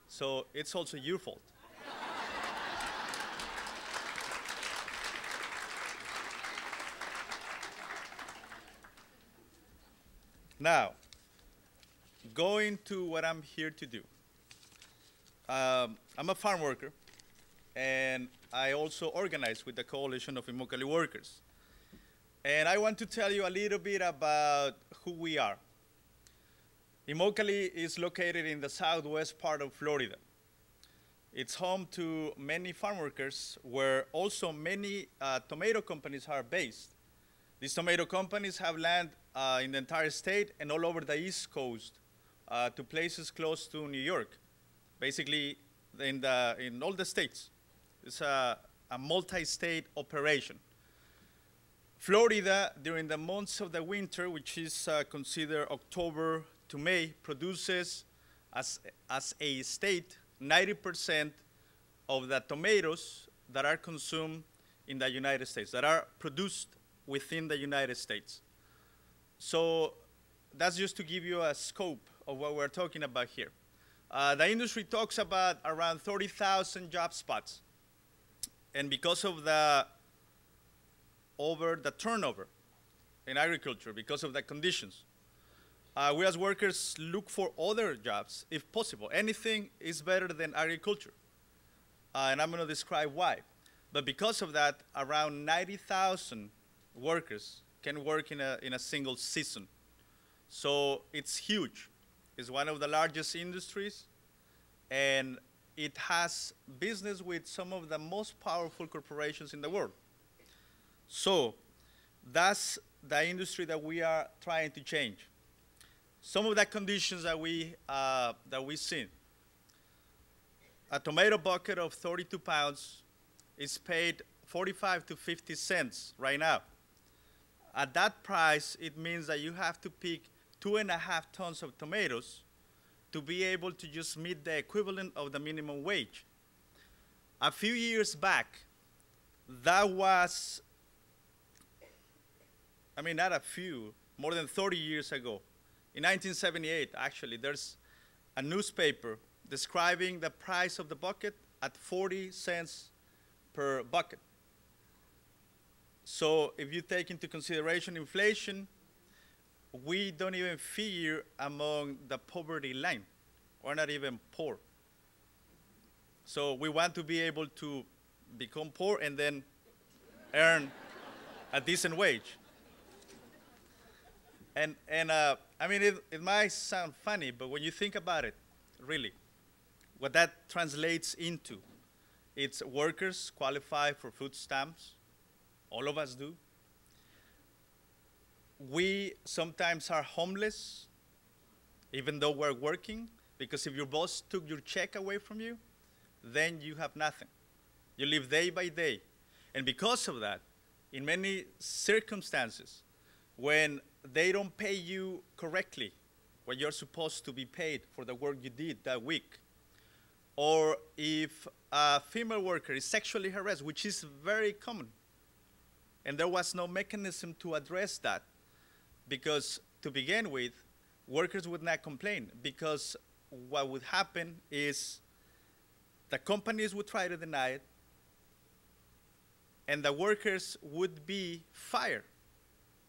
So it's also your fault. Now, going to what I'm here to do. I'm a farm worker, and I also organize with the Coalition of Immokalee Workers. And I want to tell you a little bit about who we are. Immokalee is located in the southwest part of Florida. It's home to many farm workers where also many tomato companies are based. These tomato companies have land in the entire state and all over the East Coast to places close to New York, basically in all the states. It's a multi-state operation. Florida, during the months of the winter, which is considered October to May, produces as a state 90% of the tomatoes that are consumed in the United States, that are produced within the United States. So that's just to give you a scope of what we're talking about here. The industry talks about around 30,000 job spots. And because of the turnover in agriculture, because of the conditions, we as workers look for other jobs, if possible. Anything is better than agriculture. And I'm going to describe why. But because of that, around 90,000 workers can work in a single season. So it's huge. is one of the largest industries, and it has business with some of the most powerful corporations in the world. So that's the industry that we are trying to change. Some of the conditions that we've seen. A tomato bucket of 32 pounds is paid 45 to 50 cents right now. At that price, it means that you have to pick 2.5 tons of tomatoes to be able to just meet the equivalent of the minimum wage. A few years back, that was, I mean, not a few, more than 30 years ago. In 1978, actually, there's a newspaper describing the price of the bucket at 40 cents per bucket. So if you take into consideration inflation, we don't even figure among the poverty line. We're not even poor. So we want to be able to become poor and then earn a decent wage. And I mean, it might sound funny, but when you think about it, really, what that translates into, it's workers qualify for food stamps. All of us do. We sometimes are homeless, even though we're working, because if your boss took your check away from you, then you have nothing. You live day by day. And because of that, in many circumstances, when they don't pay you correctly what you're supposed to be paid for the work you did that week, or if a female worker is sexually harassed, which is very common, and there was no mechanism to address that, because to begin with, workers would not complain, because what would happen is the companies would try to deny it, and the workers would be fired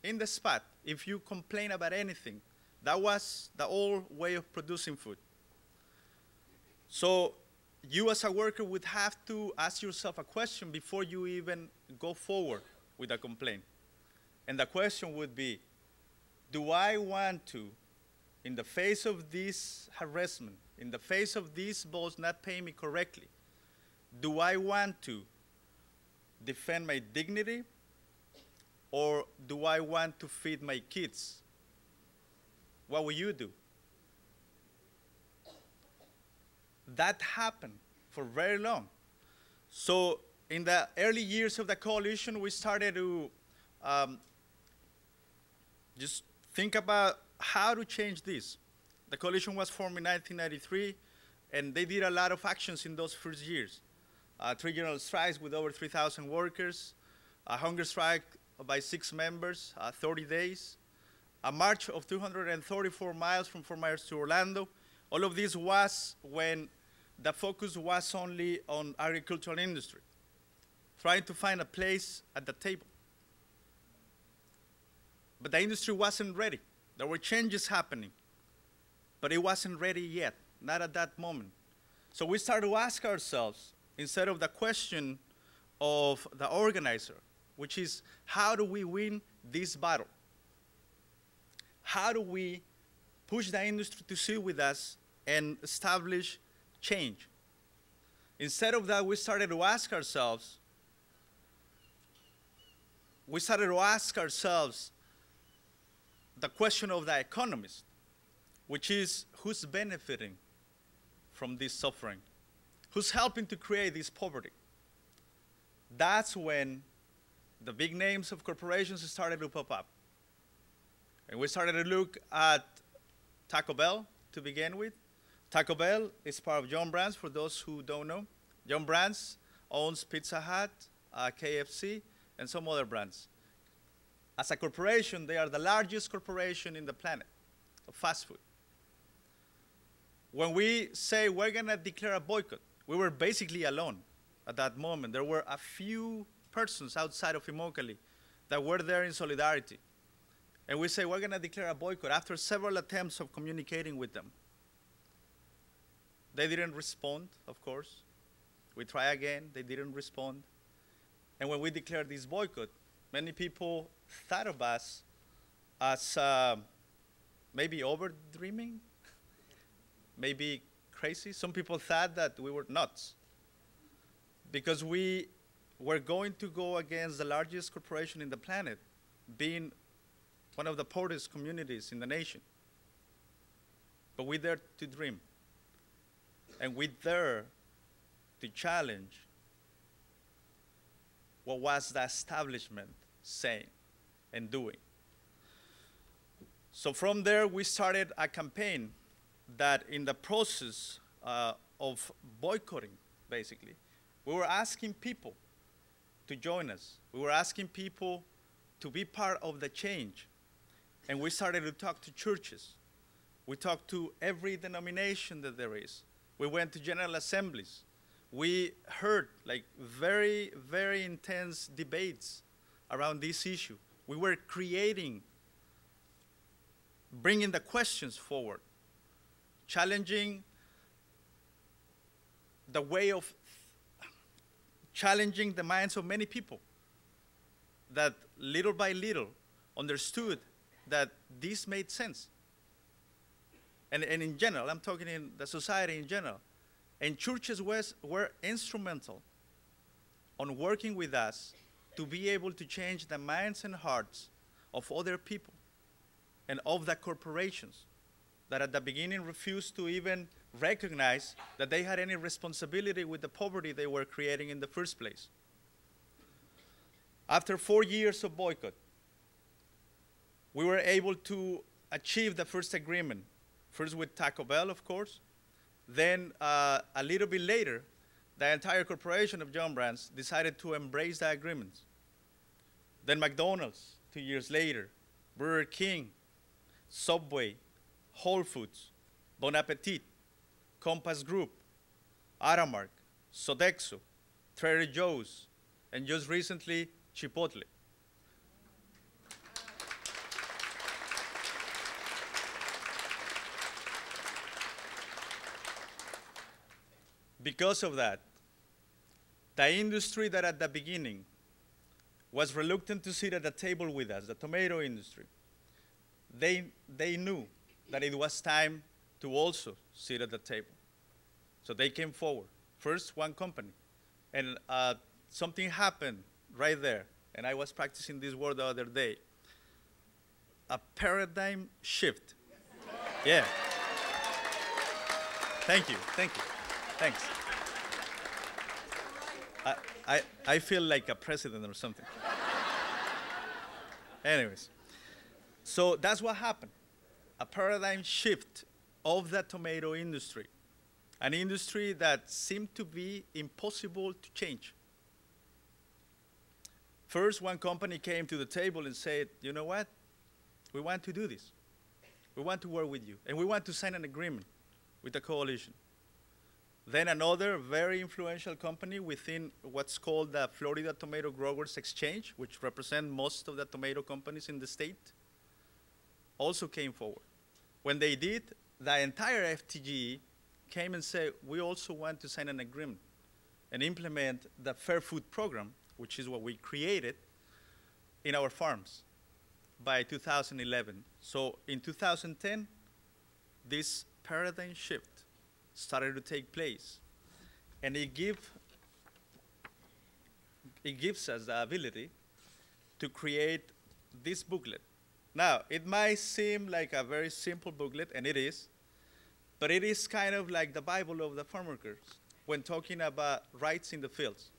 in the spot if you complain about anything. That was the old way of producing food. So you as a worker would have to ask yourself a question before you even go forward with a complaint. And the question would be, do I want to, in the face of this harassment, in the face of this boss not paying me correctly, do I want to defend my dignity, or do I want to feed my kids? What will you do? That happened for very long. So in the early years of the coalition, we started to just think about how to change this. The coalition was formed in 1993, and they did a lot of actions in those first years. 3 general strikes with over 3,000 workers, a hunger strike by 6 members, 30 days, a march of 234 miles from Fort Myers to Orlando. All of this was when the focus was only on agricultural industry, trying to find a place at the table. But the industry wasn't ready. There were changes happening, but it wasn't ready yet, not at that moment. So we started to ask ourselves, instead of the question of the organizer, which is, how do we win this battle? How do we push the industry to sit with us and establish change? Instead of that, we started to ask ourselves the question of the economist, which is, who's benefiting from this suffering? Who's helping to create this poverty? That's when the big names of corporations started to pop up. And we started to look at Taco Bell to begin with. Taco Bell is part of John Brands, for those who don't know. John Brands owns Pizza Hut, KFC, and some other brands. As a corporation, they are the largest corporation in the planet of fast food. When we say we're going to declare a boycott, we were basically alone at that moment. There were a few persons outside of Immokalee that were there in solidarity. And we say we're going to declare a boycott after several attempts of communicating with them. They didn't respond, of course. We try again, they didn't respond. And when we declared this boycott, many people thought of us as maybe over-dreaming, maybe crazy. Some people thought that we were nuts because we were going to go against the largest corporation in the planet, being one of the poorest communities in the nation. But we dared to dream. And we dared to challenge what was the establishment saying and doing. So from there, we started a campaign that in the process of boycotting, basically, we were asking people to join us. We were asking people to be part of the change. And we started to talk to churches. We talked to every denomination that there is. We went to general assemblies. We heard like very, very intense debates around this issue. We were bringing the questions forward, challenging the way of challenging the minds of many people that little by little understood that this made sense. And in general, I'm talking in the society in general, and churches were instrumental on working with us to be able to change the minds and hearts of other people and of the corporations that at the beginning refused to even recognize that they had any responsibility with the poverty they were creating in the first place. After 4 years of boycott, we were able to achieve the first agreement, first with Taco Bell, of course. Then a little bit later, the entire corporation of John Brands decided to embrace the agreements. Then McDonald's, 2 years later, Burger King, Subway, Whole Foods, Bon Appetit, Compass Group, Aramark, Sodexo, Trader Joe's, and just recently, Chipotle. Because of that, the industry that at the beginning was reluctant to sit at the table with us, the tomato industry, they knew that it was time to also sit at the table. So they came forward. First, one company. And something happened right there. And I was practicing this word the other day. A paradigm shift. Yeah. Thank you. Thanks. I feel like a president or something. Anyways, so that's what happened. A paradigm shift of the tomato industry. An industry that seemed to be impossible to change. First, one company came to the table and said, you know what? We want to do this. We want to work with you. And we want to sign an agreement with the coalition. Then another very influential company within what's called the Florida Tomato Growers Exchange, which represent most of the tomato companies in the state, also came forward. When they did, the entire FTGE came and said, we also want to sign an agreement and implement the Fair Food Program, which is what we created in our farms by 2011. So in 2010, this paradigm shift started to take place. And it gives us the ability to create this booklet. Now, it might seem like a very simple booklet, and it is, but it is kind of like the Bible of the farm workers when talking about rights in the fields.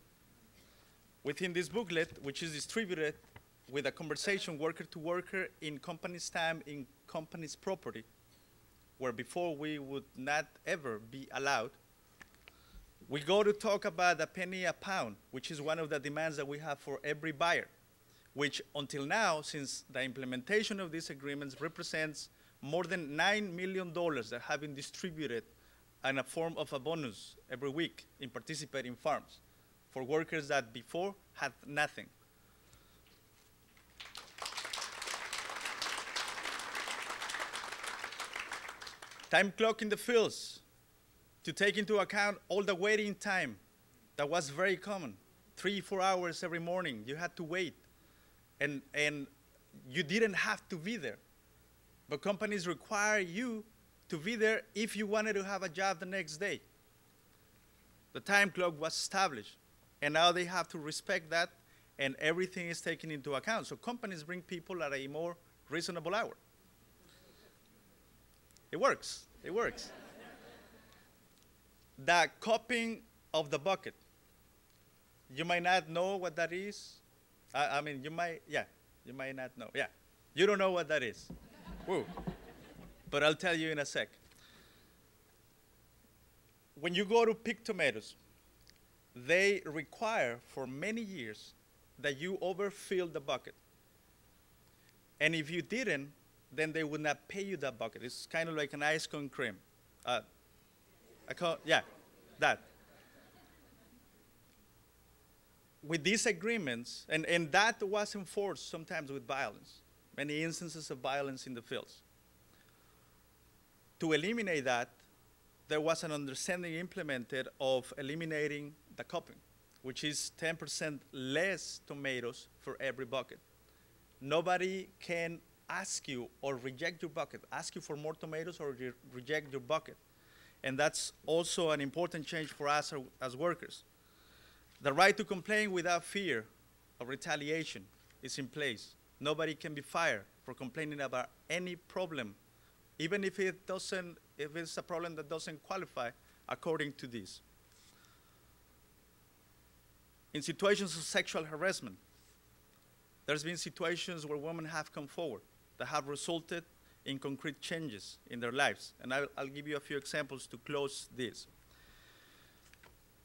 Within this booklet, which is distributed with a conversation worker to worker in company's time, in company's property, where before we would not ever be allowed, we go to talk about the penny a pound, which is one of the demands that we have for every buyer, which until now, since the implementation of these agreements, represents more than $9 million that have been distributed in a form of a bonus every week in participating farms for workers that before had nothing. Time clock in the fields to take into account all the waiting time that was very common. 3-4 hours every morning, you had to wait. And you didn't have to be there. But companies require you to to be there if you wanted to have a job the next day. The time clock was established, and now they have to respect that, and everything is taken into account. So companies bring people at a more reasonable hour. It works. It works. The cupping of the bucket. You might not know what that is. I mean, you might not know. Yeah, you don't know what that is. Woo. But I'll tell you in a sec. When you go to pick tomatoes, they require for many years that you overfill the bucket. And if you didn't, then they would not pay you that bucket. It's kind of like an ice cream. That. With these agreements, and that was enforced sometimes with violence, many instances of violence in the fields. To eliminate that, there was an understanding implemented of eliminating the cupping, which is 10% less tomatoes for every bucket. Nobody can ask you or reject your bucket, ask you for more tomatoes or reject your bucket. And that's also an important change for us as workers. The right to complain without fear of retaliation is in place. Nobody can be fired for complaining about any problem, even if it's a problem that doesn't qualify according to this. In situations of sexual harassment, there's been situations where women have come forward that have resulted in concrete changes in their lives. And I'll give you a few examples to close this.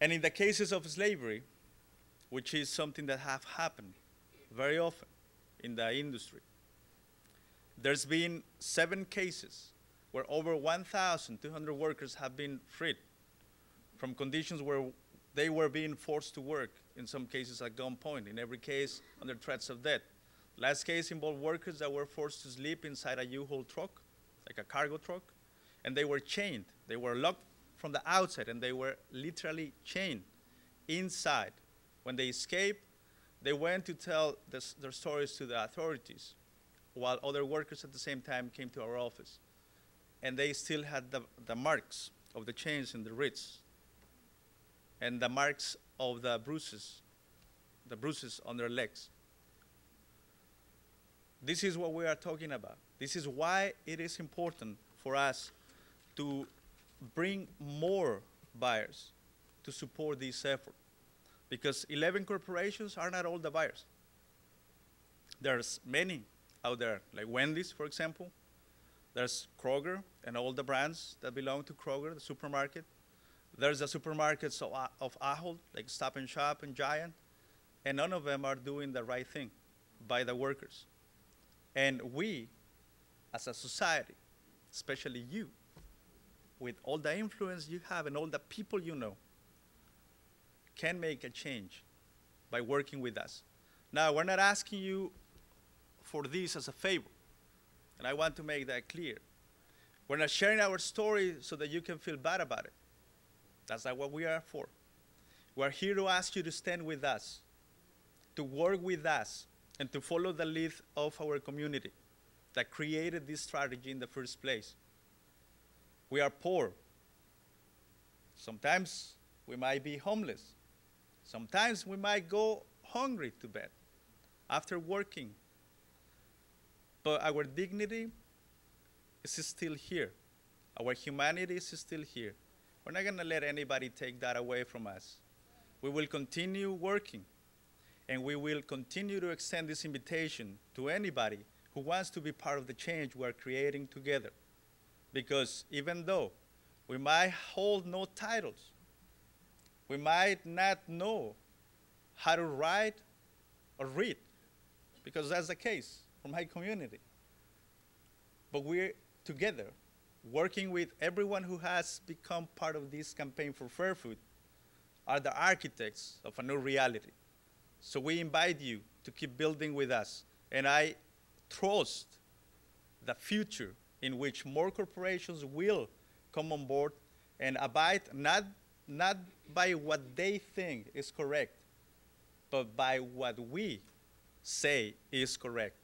And in the cases of slavery, which is something that have happened very often in the industry, there's been 7 cases where over 1,200 workers have been freed from conditions where they were being forced to work, in some cases at gunpoint, in every case under threats of death. Last case involved workers that were forced to sleep inside a U-Haul truck, like a cargo truck, and they were chained. They were locked from the outside, and they were literally chained inside. When they escaped, they went to tell their stories to the authorities, while other workers at the same time came to our office. And they still had the marks of the chains in the wrists, and the marks of the bruises on their legs. This is what we are talking about. This is why it is important for us to bring more buyers to support this effort. Because 11 corporations are not all the buyers. There's many out there, like Wendy's, for example. There's Kroger and all the brands that belong to Kroger, the supermarket. There's the supermarkets of Ahold, like Stop and Shop and Giant, and none of them are doing the right thing by the workers. And we, as a society, especially you, with all the influence you have and all the people you know, can make a change by working with us. Now, we're not asking you for this as a favor, and I want to make that clear. We're not sharing our story so that you can feel bad about it. That's not what we are for. We're here to ask you to stand with us, to work with us, and to follow the lead of our community that created this strategy in the first place. We are poor. Sometimes we might be homeless. Sometimes we might go hungry to bed after working. But our dignity is still here. Our humanity is still here. We're not going to let anybody take that away from us. We will continue working, and we will continue to extend this invitation to anybody who wants to be part of the change we're creating together. Because even though we might hold no titles, we might not know how to write or read, because that's the case for my community. But we're together, working with everyone who has become part of this campaign for fair food, are the architects of a new reality. So we invite you to keep building with us. And I trust the future in which more corporations will come on board and abide not by what they think is correct, but by what we say is correct.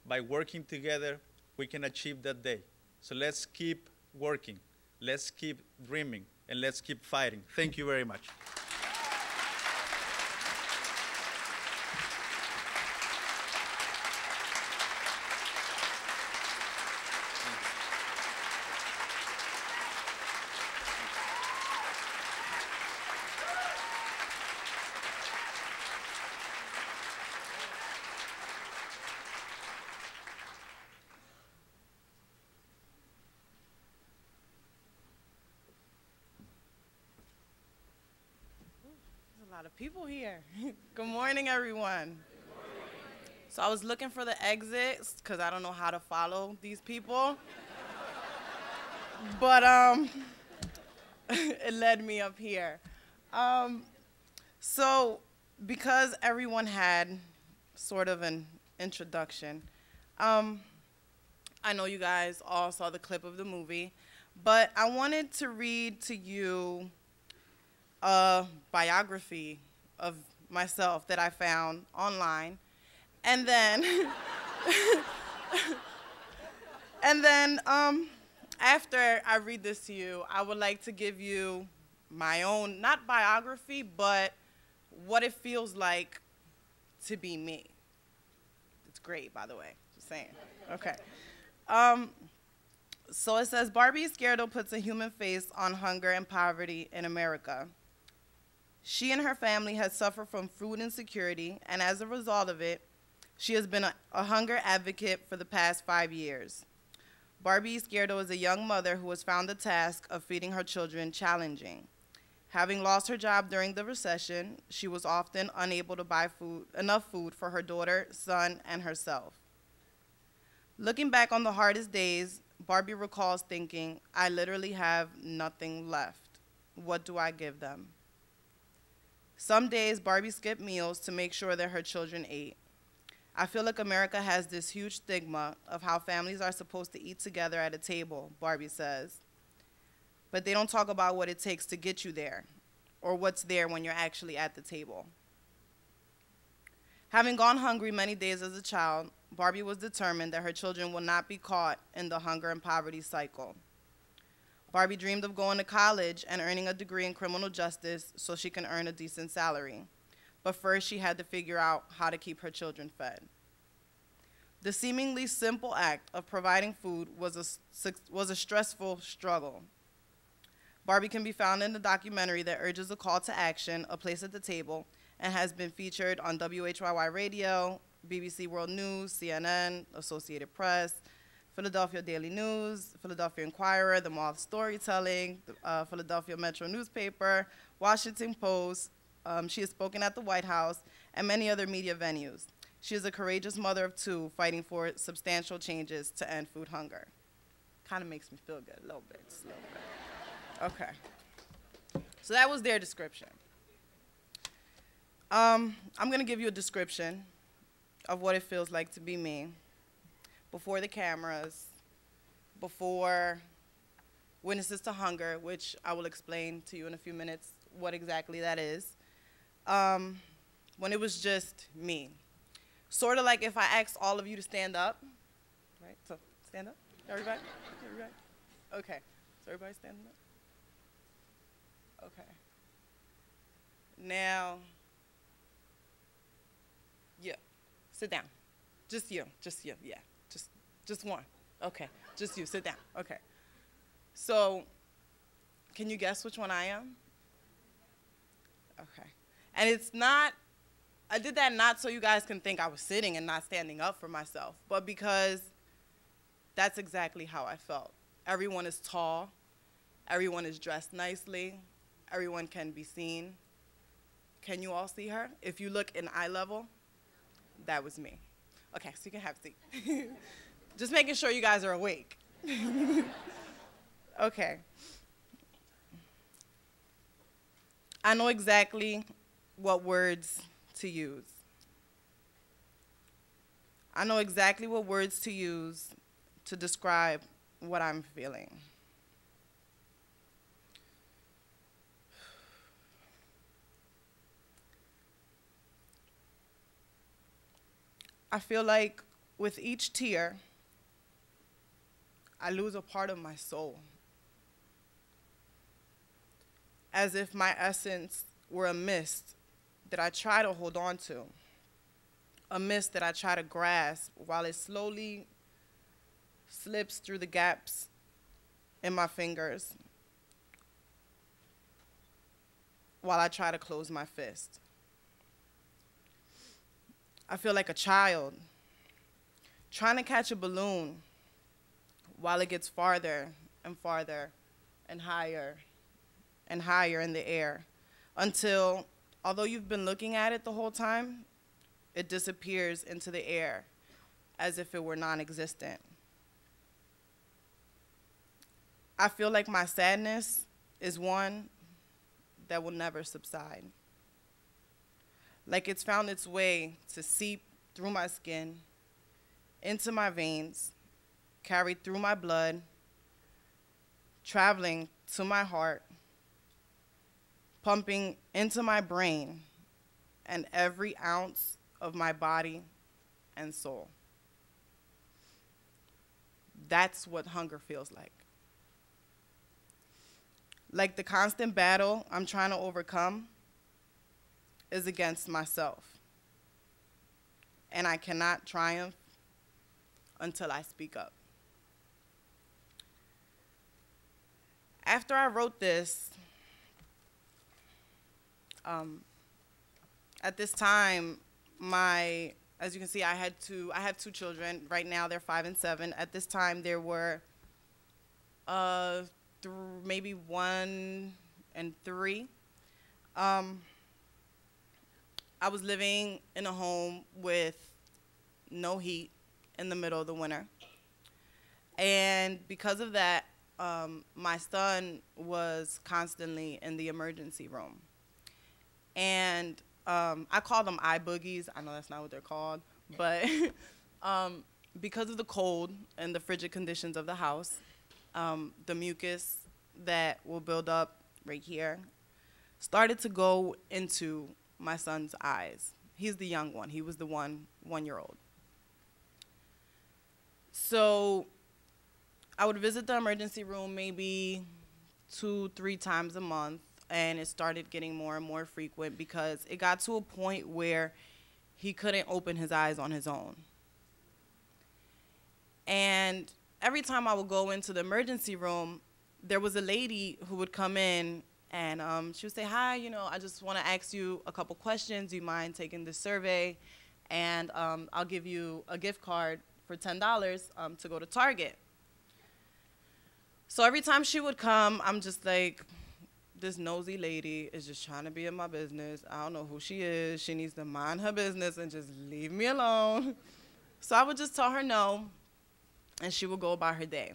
By working together, we can achieve that day. So let's keep working. Let's keep dreaming, and let's keep fighting. Thank you very much. A lot of people here. Good morning, everyone. So I was looking for the exits because I don't know how to follow these people. But it led me up here. So because everyone had sort of an introduction, I know you guys all saw the clip of the movie, but I wanted to read to you a biography of myself that I found online. And then, after I read this to you, I would like to give you my own, not biography, but what it feels like to be me. It's great, by the way, just saying. Okay. So it says, Barbie Izquierdo puts a human face on hunger and poverty in America. She and her family has suffered from food insecurity, and as a result of it, she has been a hunger advocate for the past 5 years. Barbie Izquierdo is a young mother who has found the task of feeding her children challenging. Having lost her job during the recession, she was often unable to buy enough food for her daughter, son, and herself. Looking back on the hardest days, Barbie recalls thinking, I literally have nothing left. What do I give them? Some days, Barbie skipped meals to make sure that her children ate. I feel like America has this huge stigma of how families are supposed to eat together at a table, Barbie says. But they don't talk about what it takes to get you there, or what's there when you're actually at the table. Having gone hungry many days as a child, Barbie was determined that her children will not be caught in the hunger and poverty cycle. Barbie dreamed of going to college and earning a degree in criminal justice so she can earn a decent salary. But first, she had to figure out how to keep her children fed. The seemingly simple act of providing food was a stressful struggle. Barbie can be found in the documentary that urges a call to action, A Place at the Table, and has been featured on WHYY Radio, BBC World News, CNN, Associated Press, Philadelphia Daily News, Philadelphia Inquirer, The Moth Storytelling, the Philadelphia Metro newspaper, Washington Post. She has spoken at the White House and many other media venues. She is a courageous mother of two fighting for substantial changes to end food hunger. Kind of makes me feel good, a little bit, just a little bit. Okay. So that was their description. I'm going to give you a description of what it feels like to be me before the cameras, before Witnesses to Hunger, which I will explain to you in a few minutes what exactly that is, when it was just me. Sort of like if I asked all of you to stand up, right? So stand up, everybody? Everybody? Okay, so everybody standing up? Okay. Now, yeah, sit down. Just you, yeah. Just one. Okay, just you, sit down. Okay. So, can you guess which one I am? Okay. And it's not, I did that not so you guys can think I was sitting and not standing up for myself, but because that's exactly how I felt. Everyone is tall. Everyone is dressed nicely. Everyone can be seen. Can you all see her? If you look in eye level, that was me. Okay, so you can have a seat. Just making sure you guys are awake. Okay. I know exactly what words to use. I know exactly what words to use to describe what I'm feeling. I feel like with each tear, I lose a part of my soul. as if my essence were a mist that I try to hold on to, a mist that I try to grasp while it slowly slips through the gaps in my fingers while I try to close my fist. I feel like a child trying to catch a balloon while it gets farther and farther and higher in the air until, although you've been looking at it the whole time, it disappears into the air as if it were non-existent. I feel like my sadness is one that will never subside. Like it's found its way to seep through my skin, into my veins, carried through my blood, traveling to my heart, pumping into my brain and every ounce of my body and soul. That's what hunger feels like. Like the constant battle I'm trying to overcome is against myself. And I cannot triumph until I speak up. After I wrote this, at this time, as you can see, I have two children. Right now, they're 5 and 7. At this time, there were maybe 1 and 3. I was living in a home with no heat in the middle of the winter. And because of that, my son was constantly in the emergency room. And I call them eye boogies. I know that's not what they're called. But because of the cold and the frigid conditions of the house, the mucus that will build up right here started to go into my son's eyes. He's the young one. He was the one-year-old. So I would visit the emergency room maybe 2-3 times a month, and it started getting more and more frequent because it got to a point where he couldn't open his eyes on his own. And every time I would go into the emergency room, there was a lady who would come in and she would say, "Hi, I just want to ask you a couple questions. Do you mind taking this survey? And I'll give you a gift card for $10 to go to Target." So every time she would come, I'm just like, this nosy lady is just trying to be in my business. I don't know who she is. She needs to mind her business and just leave me alone. So I would just tell her no, and she would go about her day.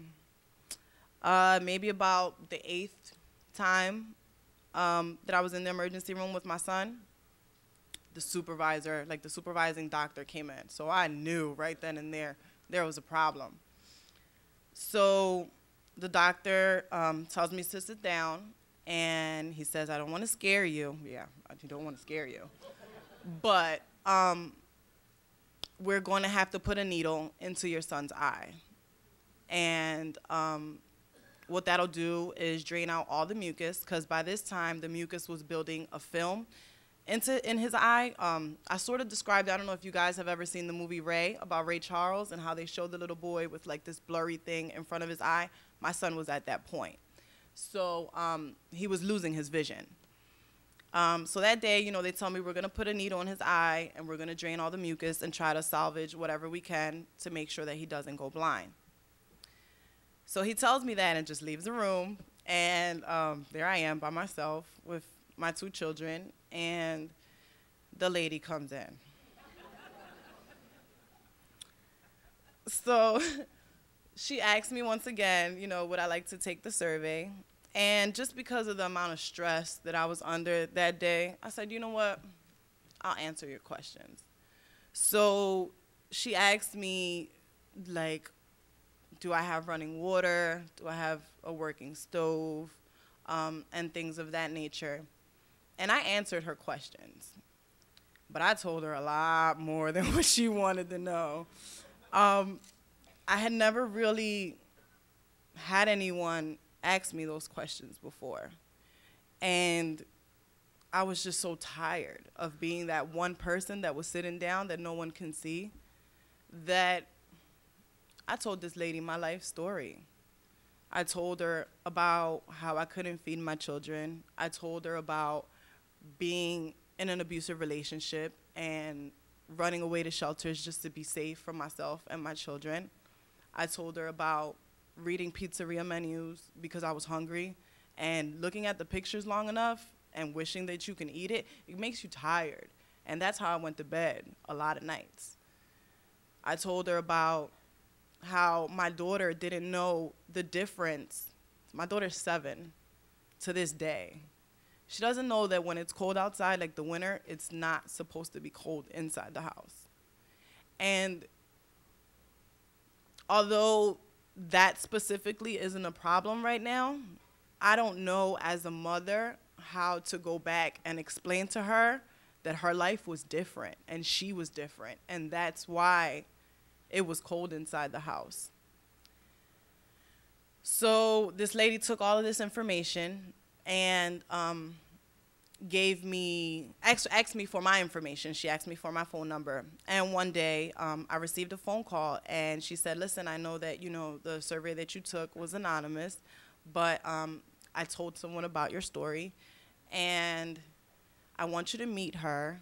Maybe about the 8th time that I was in the emergency room with my son, the supervisor, like the supervising doctor came in. So I knew right then and there was a problem. So the doctor tells me to sit down, and he says, "I don't want to scare you." Yeah, I don't want to scare you. But we're going to have to put a needle into your son's eye. And what that'll do is drain out all the mucus, because by this time, the mucus was building a film in his eye. I sort of described, I don't know if you guys have ever seen the movie Ray, about Ray Charles, and how they showed the little boy with like this blurry thing in front of his eye. My son was at that point. So he was losing his vision. So that day, they tell me we're going to put a needle in his eye, and we're going to drain all the mucus and try to salvage whatever we can to make sure that he doesn't go blind. So he tells me that and just leaves the room, and there I am by myself with my 2 children, and the lady comes in. So she asked me once again, would I like to take the survey? And just because of the amount of stress that I was under that day, I said, you know what? I'll answer your questions. So she asked me, like, do I have running water? Do I have a working stove? And things of that nature. And I answered her questions. But I told her a lot more than what she wanted to know. I had never really had anyone ask me those questions before. And I was just so tired of being that one person that was sitting down that no one can see, that I told this lady my life story. I told her about how I couldn't feed my children. I told her about being in an abusive relationship and running away to shelters just to be safe for myself and my children. I told her about reading pizzeria menus because I was hungry, and looking at the pictures long enough and wishing that you can eat it, it makes you tired. And that's how I went to bed a lot of nights. I told her about how my daughter didn't know the difference. My daughter's 7 to this day. She doesn't know that when it's cold outside, like the winter, it's not supposed to be cold inside the house. And although that specifically isn't a problem right now, I don't know as a mother how to go back and explain to her that her life was different and she was different, and that's why it was cold inside the house. So this lady took all of this information and asked me for my information. She asked me for my phone number. And one day I received a phone call, and she said, listen, I know that, the survey that you took was anonymous, but I told someone about your story, and I want you to meet her,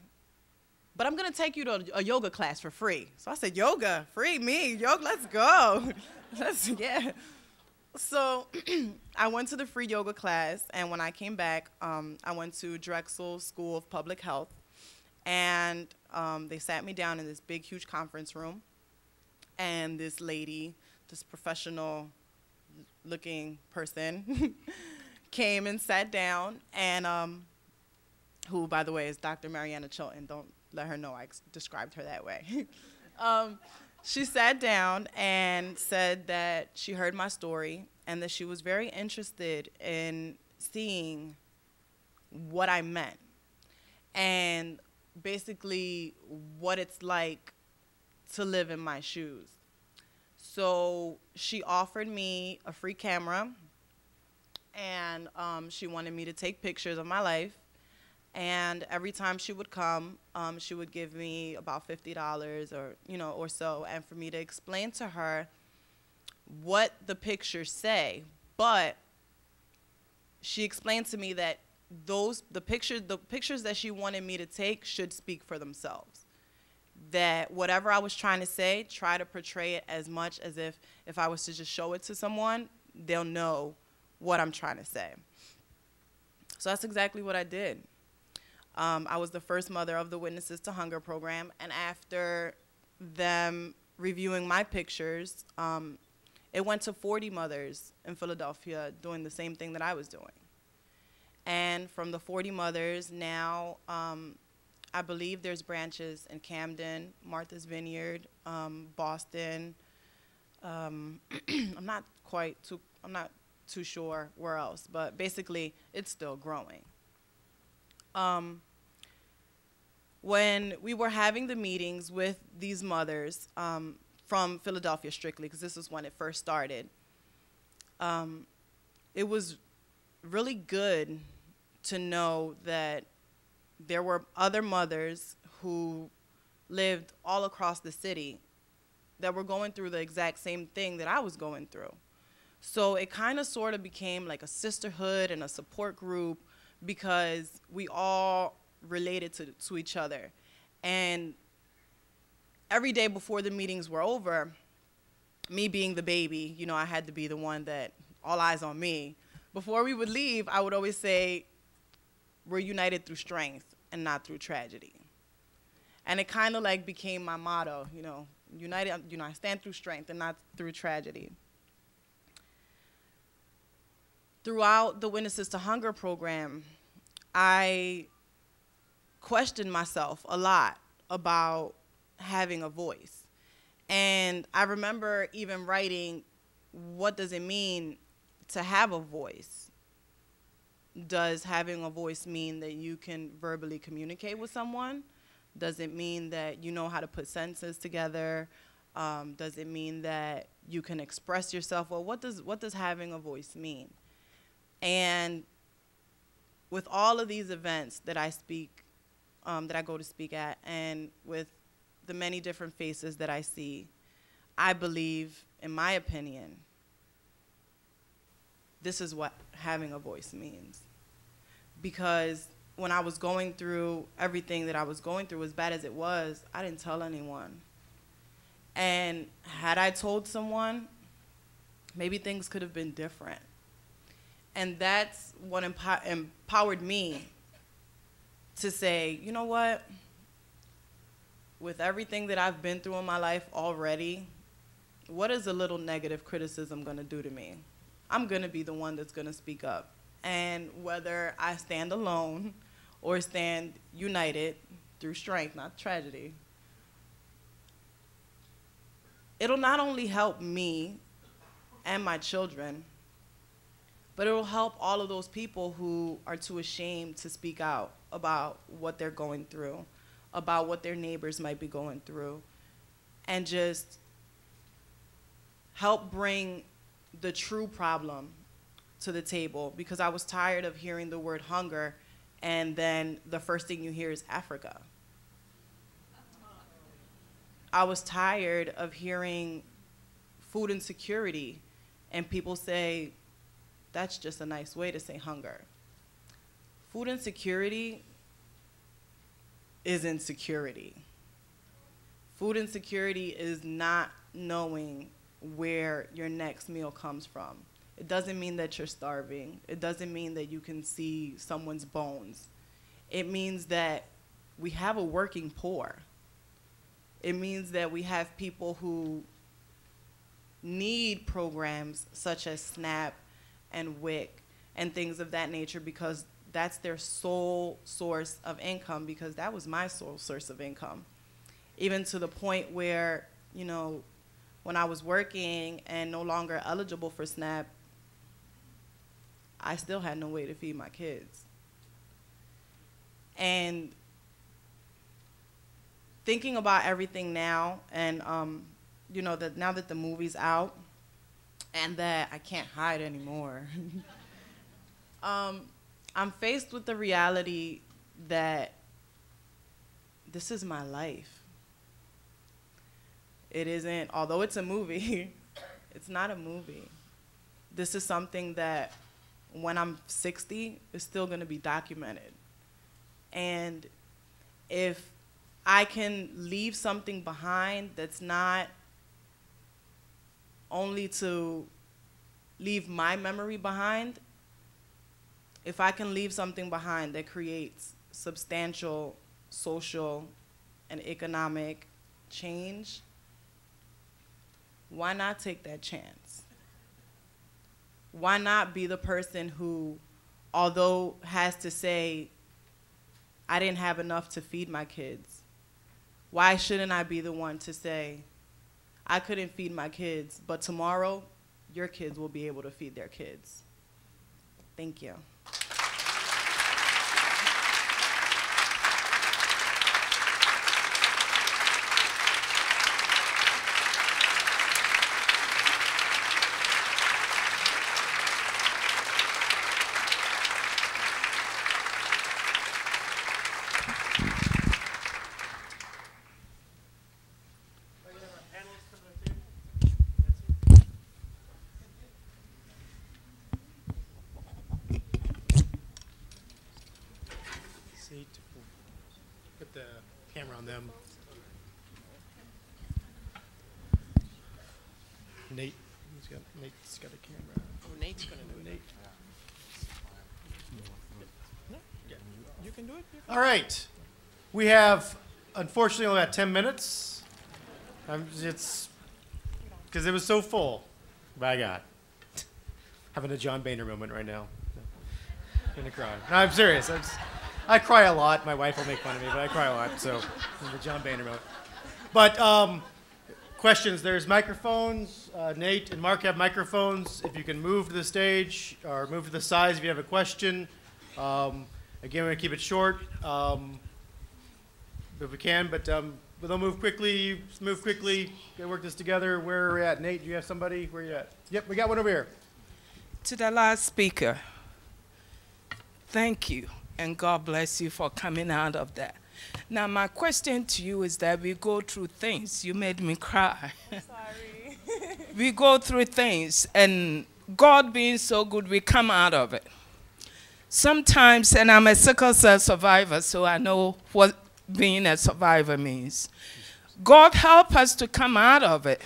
but I'm going to take you to a yoga class for free. So I said, yoga? Free? Me? Yoga? Let's go. Yeah. So I went to the free yoga class, and when I came back, I went to Drexel School of Public Health, and they sat me down in this big, huge conference room, and this lady, this professional-looking person, came and sat down, and who, by the way, is Dr. Mariana Chilton. Don't let her know I described her that way. She sat down and said that she heard my story and that she was very interested in seeing what I meant and basically what it's like to live in my shoes. So she offered me a free camera, and she wanted me to take pictures of my life. And every time she would come, she would give me about $50 or so, and for me to explain to her what the pictures say. But she explained to me that the pictures that she wanted me to take should speak for themselves. That whatever I was trying to say, try to portray it as much as if I was to just show it to someone, they'll know what I'm trying to say. So that's exactly what I did. I was the first mother of the Witnesses to Hunger program, and after them reviewing my pictures, it went to 40 mothers in Philadelphia doing the same thing that I was doing. And from the 40 mothers, now I believe there's branches in Camden, Martha's Vineyard, Boston. I'm not too sure where else, but basically it's still growing. When we were having the meetings with these mothers from Philadelphia strictly, because this is when it first started, it was really good to know that there were other mothers who lived all across the city that were going through the exact same thing that I was going through. So it kind of sort of became like a sisterhood and a support group, because we all related to each other. And every day before the meetings were over, me being the baby, I had to be the one that all eyes on me. Before we would leave, I would always say, we're united through strength and not through tragedy. And it kind of like became my motto, united, I stand through strength and not through tragedy. Throughout the Witnesses to Hunger program, I questioned myself a lot about having a voice. And I remember even writing, what does it mean to have a voice? Does having a voice mean that you can verbally communicate with someone? Does it mean that you know how to put sentences together? Does it mean that you can express yourself? Well, what does having a voice mean? And with all of these events that I go to speak at, and with the many different faces that I see, I believe, in my opinion, this is what having a voice means. Because when I was going through everything that I was going through, as bad as it was, I didn't tell anyone. And had I told someone, maybe things could have been different. And that's what empowered me to say, you know what? With everything that I've been through in my life already, what is a little negative criticism going to do to me? I'm going to be the one that's going to speak up. And whether I stand alone or stand united through strength, not tragedy, it'll not only help me and my children, but it'll help all of those people who are too ashamed to speak out about what they're going through, about what their neighbors might be going through, and just help bring the true problem to the table. Because I was tired of hearing the word hunger, and then the first thing you hear is Africa. I was tired of hearing food insecurity, and people say, that's just a nice way to say hunger. Food insecurity is insecurity. Food insecurity is not knowing where your next meal comes from. It doesn't mean that you're starving. It doesn't mean that you can see someone's bones. It means that we have a working poor. It means that we have people who need programs such as SNAP and WIC and things of that nature, because that's their sole source of income, because that was my sole source of income. Even to the point where, you know, when I was working and no longer eligible for SNAP, I still had no way to feed my kids. And thinking about everything now, and you know, that now that the movie's out and that I can't hide anymore, I'm faced with the reality that this is my life. It isn't, although it's a movie, it's not a movie. This is something that when I'm 60 is still gonna be documented. And if I can leave something behind that's not only to leave my memory behind, if I can leave something behind that creates substantial social and economic change, why not take that chance? Why not be the person who, although has to say, I didn't have enough to feed my kids, why shouldn't I be the one to say, I couldn't feed my kids, but tomorrow, your kids will be able to feed their kids? Thank you. Put the camera on them. Nate's got a camera. Oh, Nate's gonna do it. Nate. No, yeah, you can do it. All right. We have, unfortunately, only got 10 minutes. It's because it was so full. By God. Having a John Boehner moment right now. I'm gonna cry. No, I'm serious. I cry a lot. My wife will make fun of me, but I cry a lot. So, the John Boehner moment. But questions. There's microphones. Nate and Mark have microphones. If you can move to the stage or move to the sides if you have a question. Again, we're going to keep it short if we can, but they'll move quickly. Move quickly. Gotta work this together. Where are we at? Nate, do you have somebody? Where are you at? Yep, we got one over here. To the last speaker, thank you, and God bless you for coming out of that. Now, my question to you is that we go through things. You made me cry. Sorry. We go through things, and God being so good, we come out of it. Sometimes, and I'm a sickle cell survivor, so I know what being a survivor means. God help us to come out of it.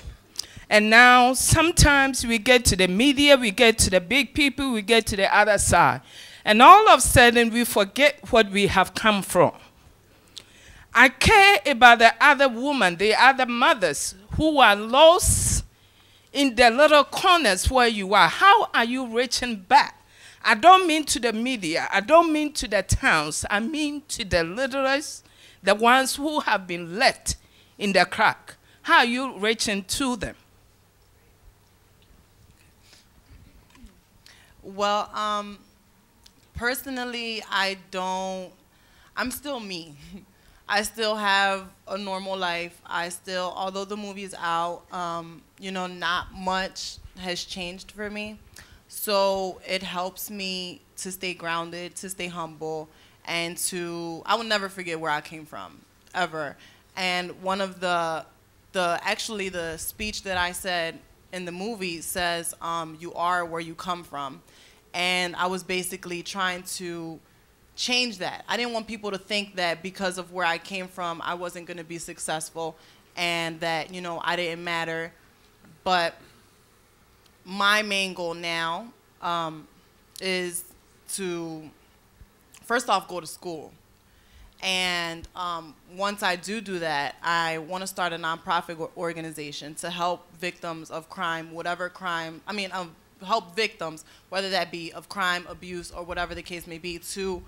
And now, sometimes we get to the media, we get to the big people, we get to the other side. And all of a sudden, we forget what we have come from. I care about the other women, the other mothers who are lost in the little corners where you are. How are you reaching back? I don't mean to the media. I don't mean to the towns. I mean to the littlest, the ones who have been left in the crack. How are you reaching to them? Well, personally, I'm still me. I still have a normal life. Although the movie's out, you know, not much has changed for me. So it helps me to stay grounded, to stay humble, and I will never forget where I came from, ever. And one of actually the speech that I said in the movie says, you are where you come from. And I was basically trying to change that. I didn't want people to think that because of where I came from, I wasn't going to be successful and that, you know, I didn't matter. But my main goal now is to, first off, go to school. And once I do that, I want to start a nonprofit organization to help victims of crime, help victims, whether that be of crime, abuse, or whatever the case may be, to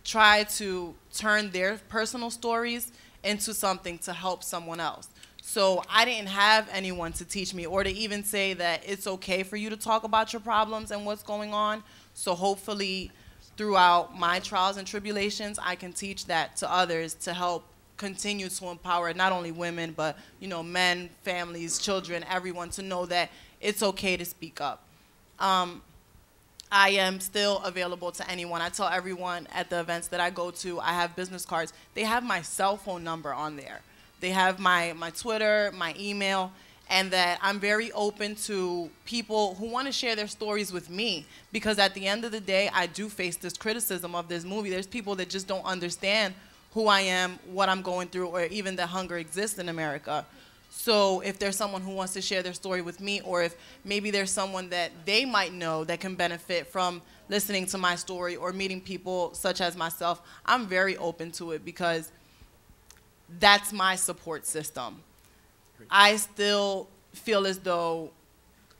try to turn their personal stories into something to help someone else. So I didn't have anyone to teach me or to even say that it's okay for you to talk about your problems and what's going on. So hopefully throughout my trials and tribulations, I can teach that to others to help continue to empower not only women, but, you know, men, families, children, everyone, to know that it's okay to speak up. I am still available to anyone. I tell everyone at the events that I go to, I have business cards. They have my cell phone number on there. They have my Twitter, my email, and that I'm very open to people who want to share their stories with me, because at the end of the day, I do face this criticism of this movie. There's people that just don't understand who I am, what I'm going through, or even that hunger exists in America. So if there's someone who wants to share their story with me, or if maybe there's someone that they might know that can benefit from listening to my story or meeting people such as myself, I'm very open to it, because that's my support system. Great. I still feel as though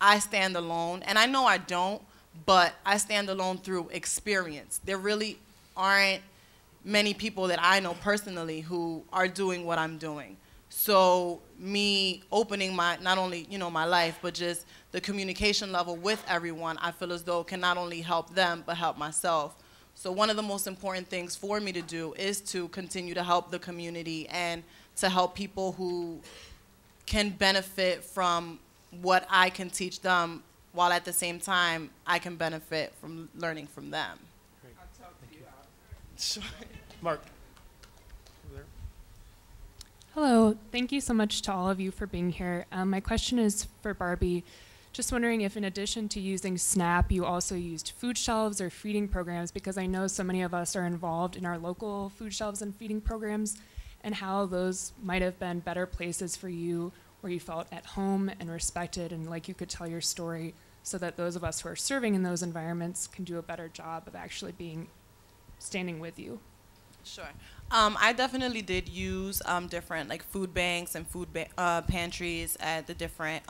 I stand alone, and I know I don't, but I stand alone through experience. There really aren't many people that I know personally who are doing what I'm doing. So me opening not only, you know, my life, but just the communication level with everyone, I feel as though can not only help them, but help myself. So one of the most important things for me to do is to continue to help the community and to help people who can benefit from what I can teach them, while at the same time I can benefit from learning from them. Great. Thank you. Mark. Hello, thank you so much to all of you for being here. My question is for Barbie. Just wondering if in addition to using SNAP, you also used food shelves or feeding programs, because I know so many of us are involved in our local food shelves and feeding programs, and how those might have been better places for you where you felt at home and respected, and like you could tell your story, so that those of us who are serving in those environments can do a better job of actually standing with you. Sure. I definitely did use different like food banks and food pantries at the different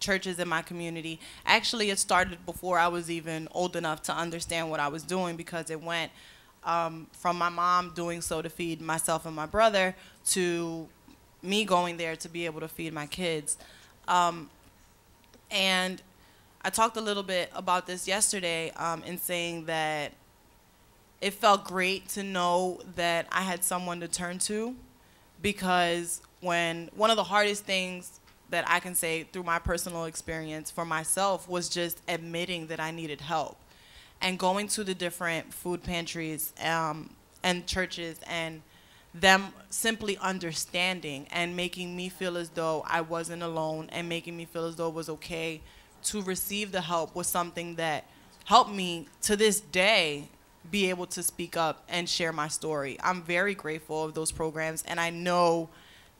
churches in my community. Actually, it started before I was even old enough to understand what I was doing, because it went from my mom doing so to feed myself and my brother to me going there to be able to feed my kids. And I talked a little bit about this yesterday in saying that it felt great to know that I had someone to turn to, because one of the hardest things that I can say through my personal experience for myself was just admitting that I needed help. and going to the different food pantries and churches, and them simply understanding and making me feel as though I wasn't alone, and making me feel as though it was okay to receive the help, was something that helped me to this day be able to speak up and share my story. I'm very grateful of those programs, and I know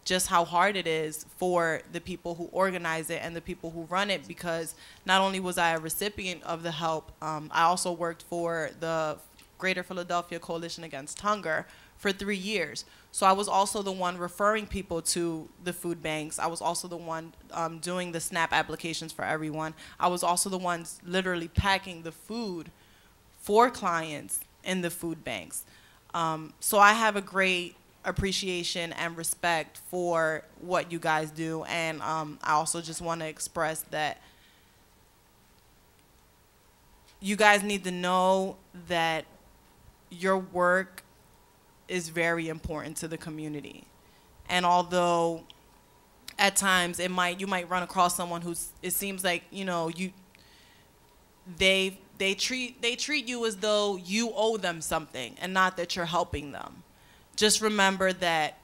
just how hard it is for the people who organize it and the people who run it, because not only was I a recipient of the help, I also worked for the Greater Philadelphia Coalition Against Hunger for 3 years. So I was also the one referring people to the food banks. I was also the one doing the SNAP applications for everyone. I was also the one literally packing the food for clients in the food banks. So I have a great appreciation and respect for what you guys do, and I also just want to express that you guys need to know that your work is very important to the community. And although at times you might run across someone it seems like, you know, they treat you as though you owe them something and not that you're helping them. Just remember that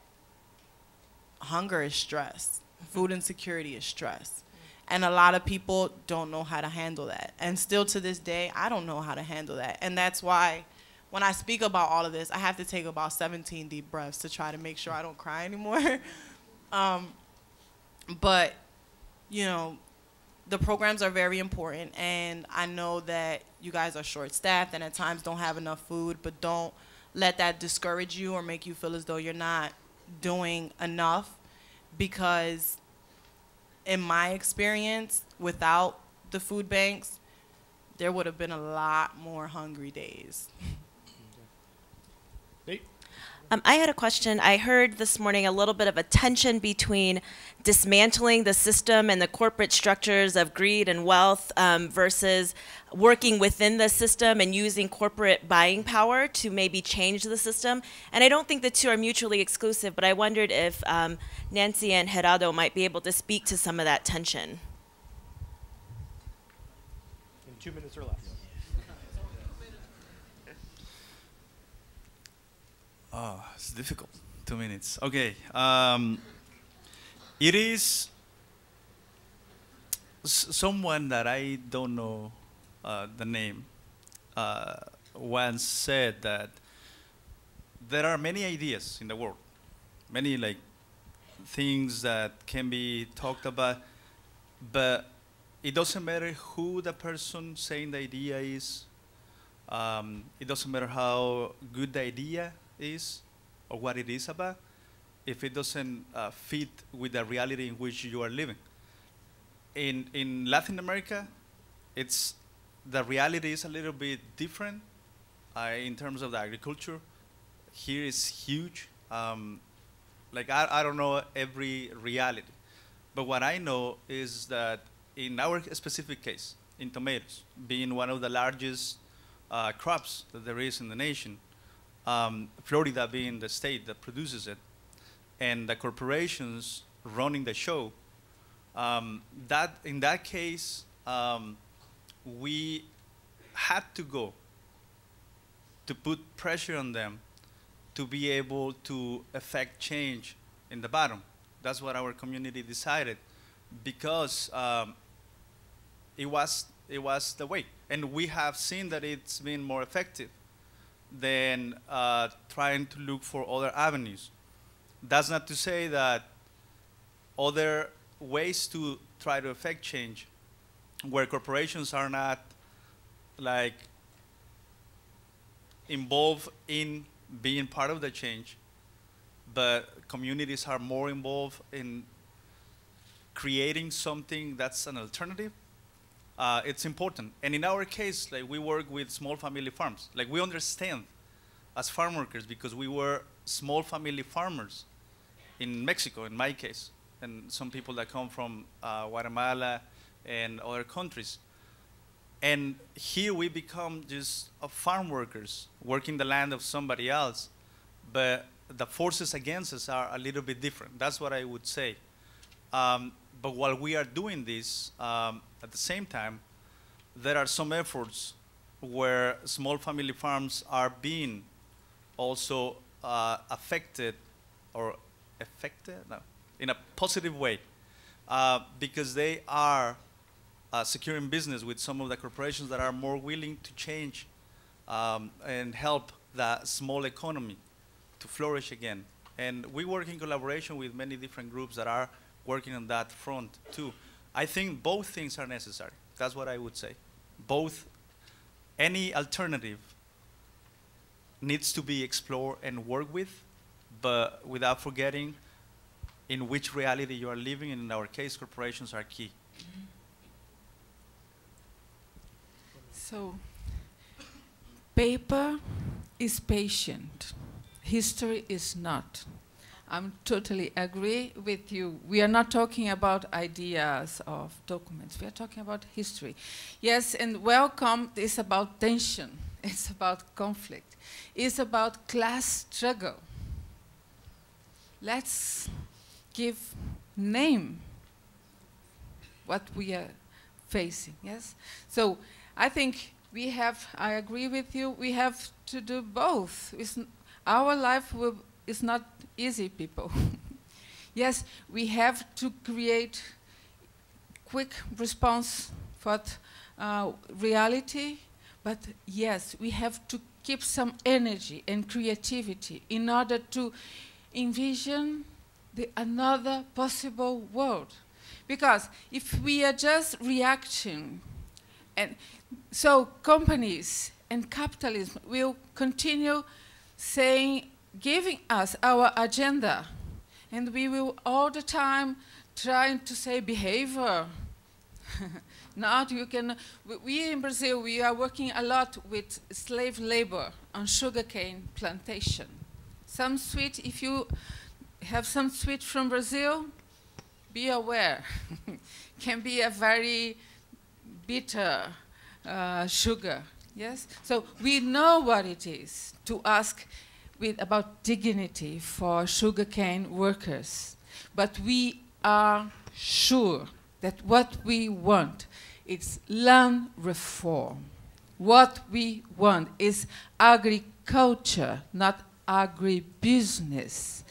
hunger is stress. Food insecurity is stress. And a lot of people don't know how to handle that. And still to this day, I don't know how to handle that. And that's why when I speak about all of this, I have to take about 17 deep breaths to try to make sure I don't cry anymore. But, you know, the programs are very important, and I know that you guys are short-staffed and at times don't have enough food, but don't let that discourage you or make you feel as though you're not doing enough, because in my experience, without the food banks, there would have been a lot more hungry days. I had a question. I heard this morning a little bit of a tension between dismantling the system and the corporate structures of greed and wealth versus working within the system and using corporate buying power to maybe change the system. And I don't think the two are mutually exclusive, but I wondered if Nancy and Gerardo might be able to speak to some of that tension. In 2 minutes or less. Oh, it's difficult. 2 minutes. Okay. It is someone that I don't know the name once said that there are many ideas in the world, many like things that can be talked about, but it doesn't matter who the person saying the idea is. It doesn't matter how good the idea is or what it is about if it doesn't fit with the reality in which you are living. In Latin America, the reality is a little bit different in terms of the agriculture. Here is huge. Like I don't know every reality, but what I know is that in our specific case, in tomatoes, being one of the largest crops that there is in the nation, Florida being the state that produces it, and the corporations running the show, that in that case, we had to go to put pressure on them to be able to effect change in the bottom. That's what our community decided, because it was the way. And we have seen that it's been more effective than trying to look for other avenues. That's not to say that other ways to try to effect change, where corporations are not like involved in being part of the change, but communities are more involved in creating something that's an alternative. It's important. And in our case, like, we work with small family farms. Like, we understand as farm workers, because we were small family farmers in Mexico, in my case, and some people that come from Guatemala and other countries. And here we become just farm workers working the land of somebody else, but the forces against us are a little bit different. That's what I would say. But while we are doing this, at the same time, there are some efforts where small family farms are being also affected no, in a positive way, because they are securing business with some of the corporations that are more willing to change and help the small economy to flourish again. And we work in collaboration with many different groups that are working on that front too. I think both things are necessary. That's what I would say. Both, any alternative needs to be explored and worked with, but without forgetting in which reality you are living, and in our case, corporations are key. So, paper is patient. History is not. I'm totally agree with you. We are not talking about ideas of documents. We are talking about history. Yes, and welcome is about tension. It's about conflict. It's about class struggle. Let's give name what we are facing, yes? So I think we have, I agree with you, we have to do both. Our life is not easy, people. Yes, we have to create quick response for reality, but yes, we have to keep some energy and creativity in order to envision another possible world. Because if we are just reacting, and so companies and capitalism will continue saying, giving us our agenda, and we will all the time trying to say behavior. Not you can, we in Brazil, we are working a lot with slave labor on sugarcane plantation. Some sweet, if you have some sweet from Brazil, be aware. Can be a very bitter sugar, yes? So we know what it is to ask about dignity for sugarcane workers. But we are sure that what we want is land reform. What we want is agriculture, not agribusiness.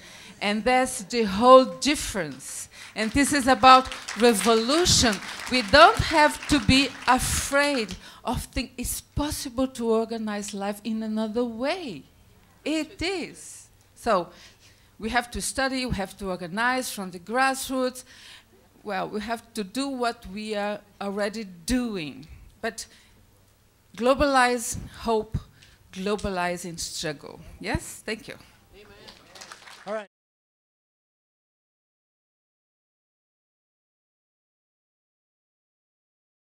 And that's the whole difference. And this is about revolution. We don't have to be afraid of thinking it's possible to organize life in another way. It is. So we have to study, we have to organize from the grassroots. Well, we have to do what we are already doing. But globalize hope, globalizing struggle. Yes? Thank you.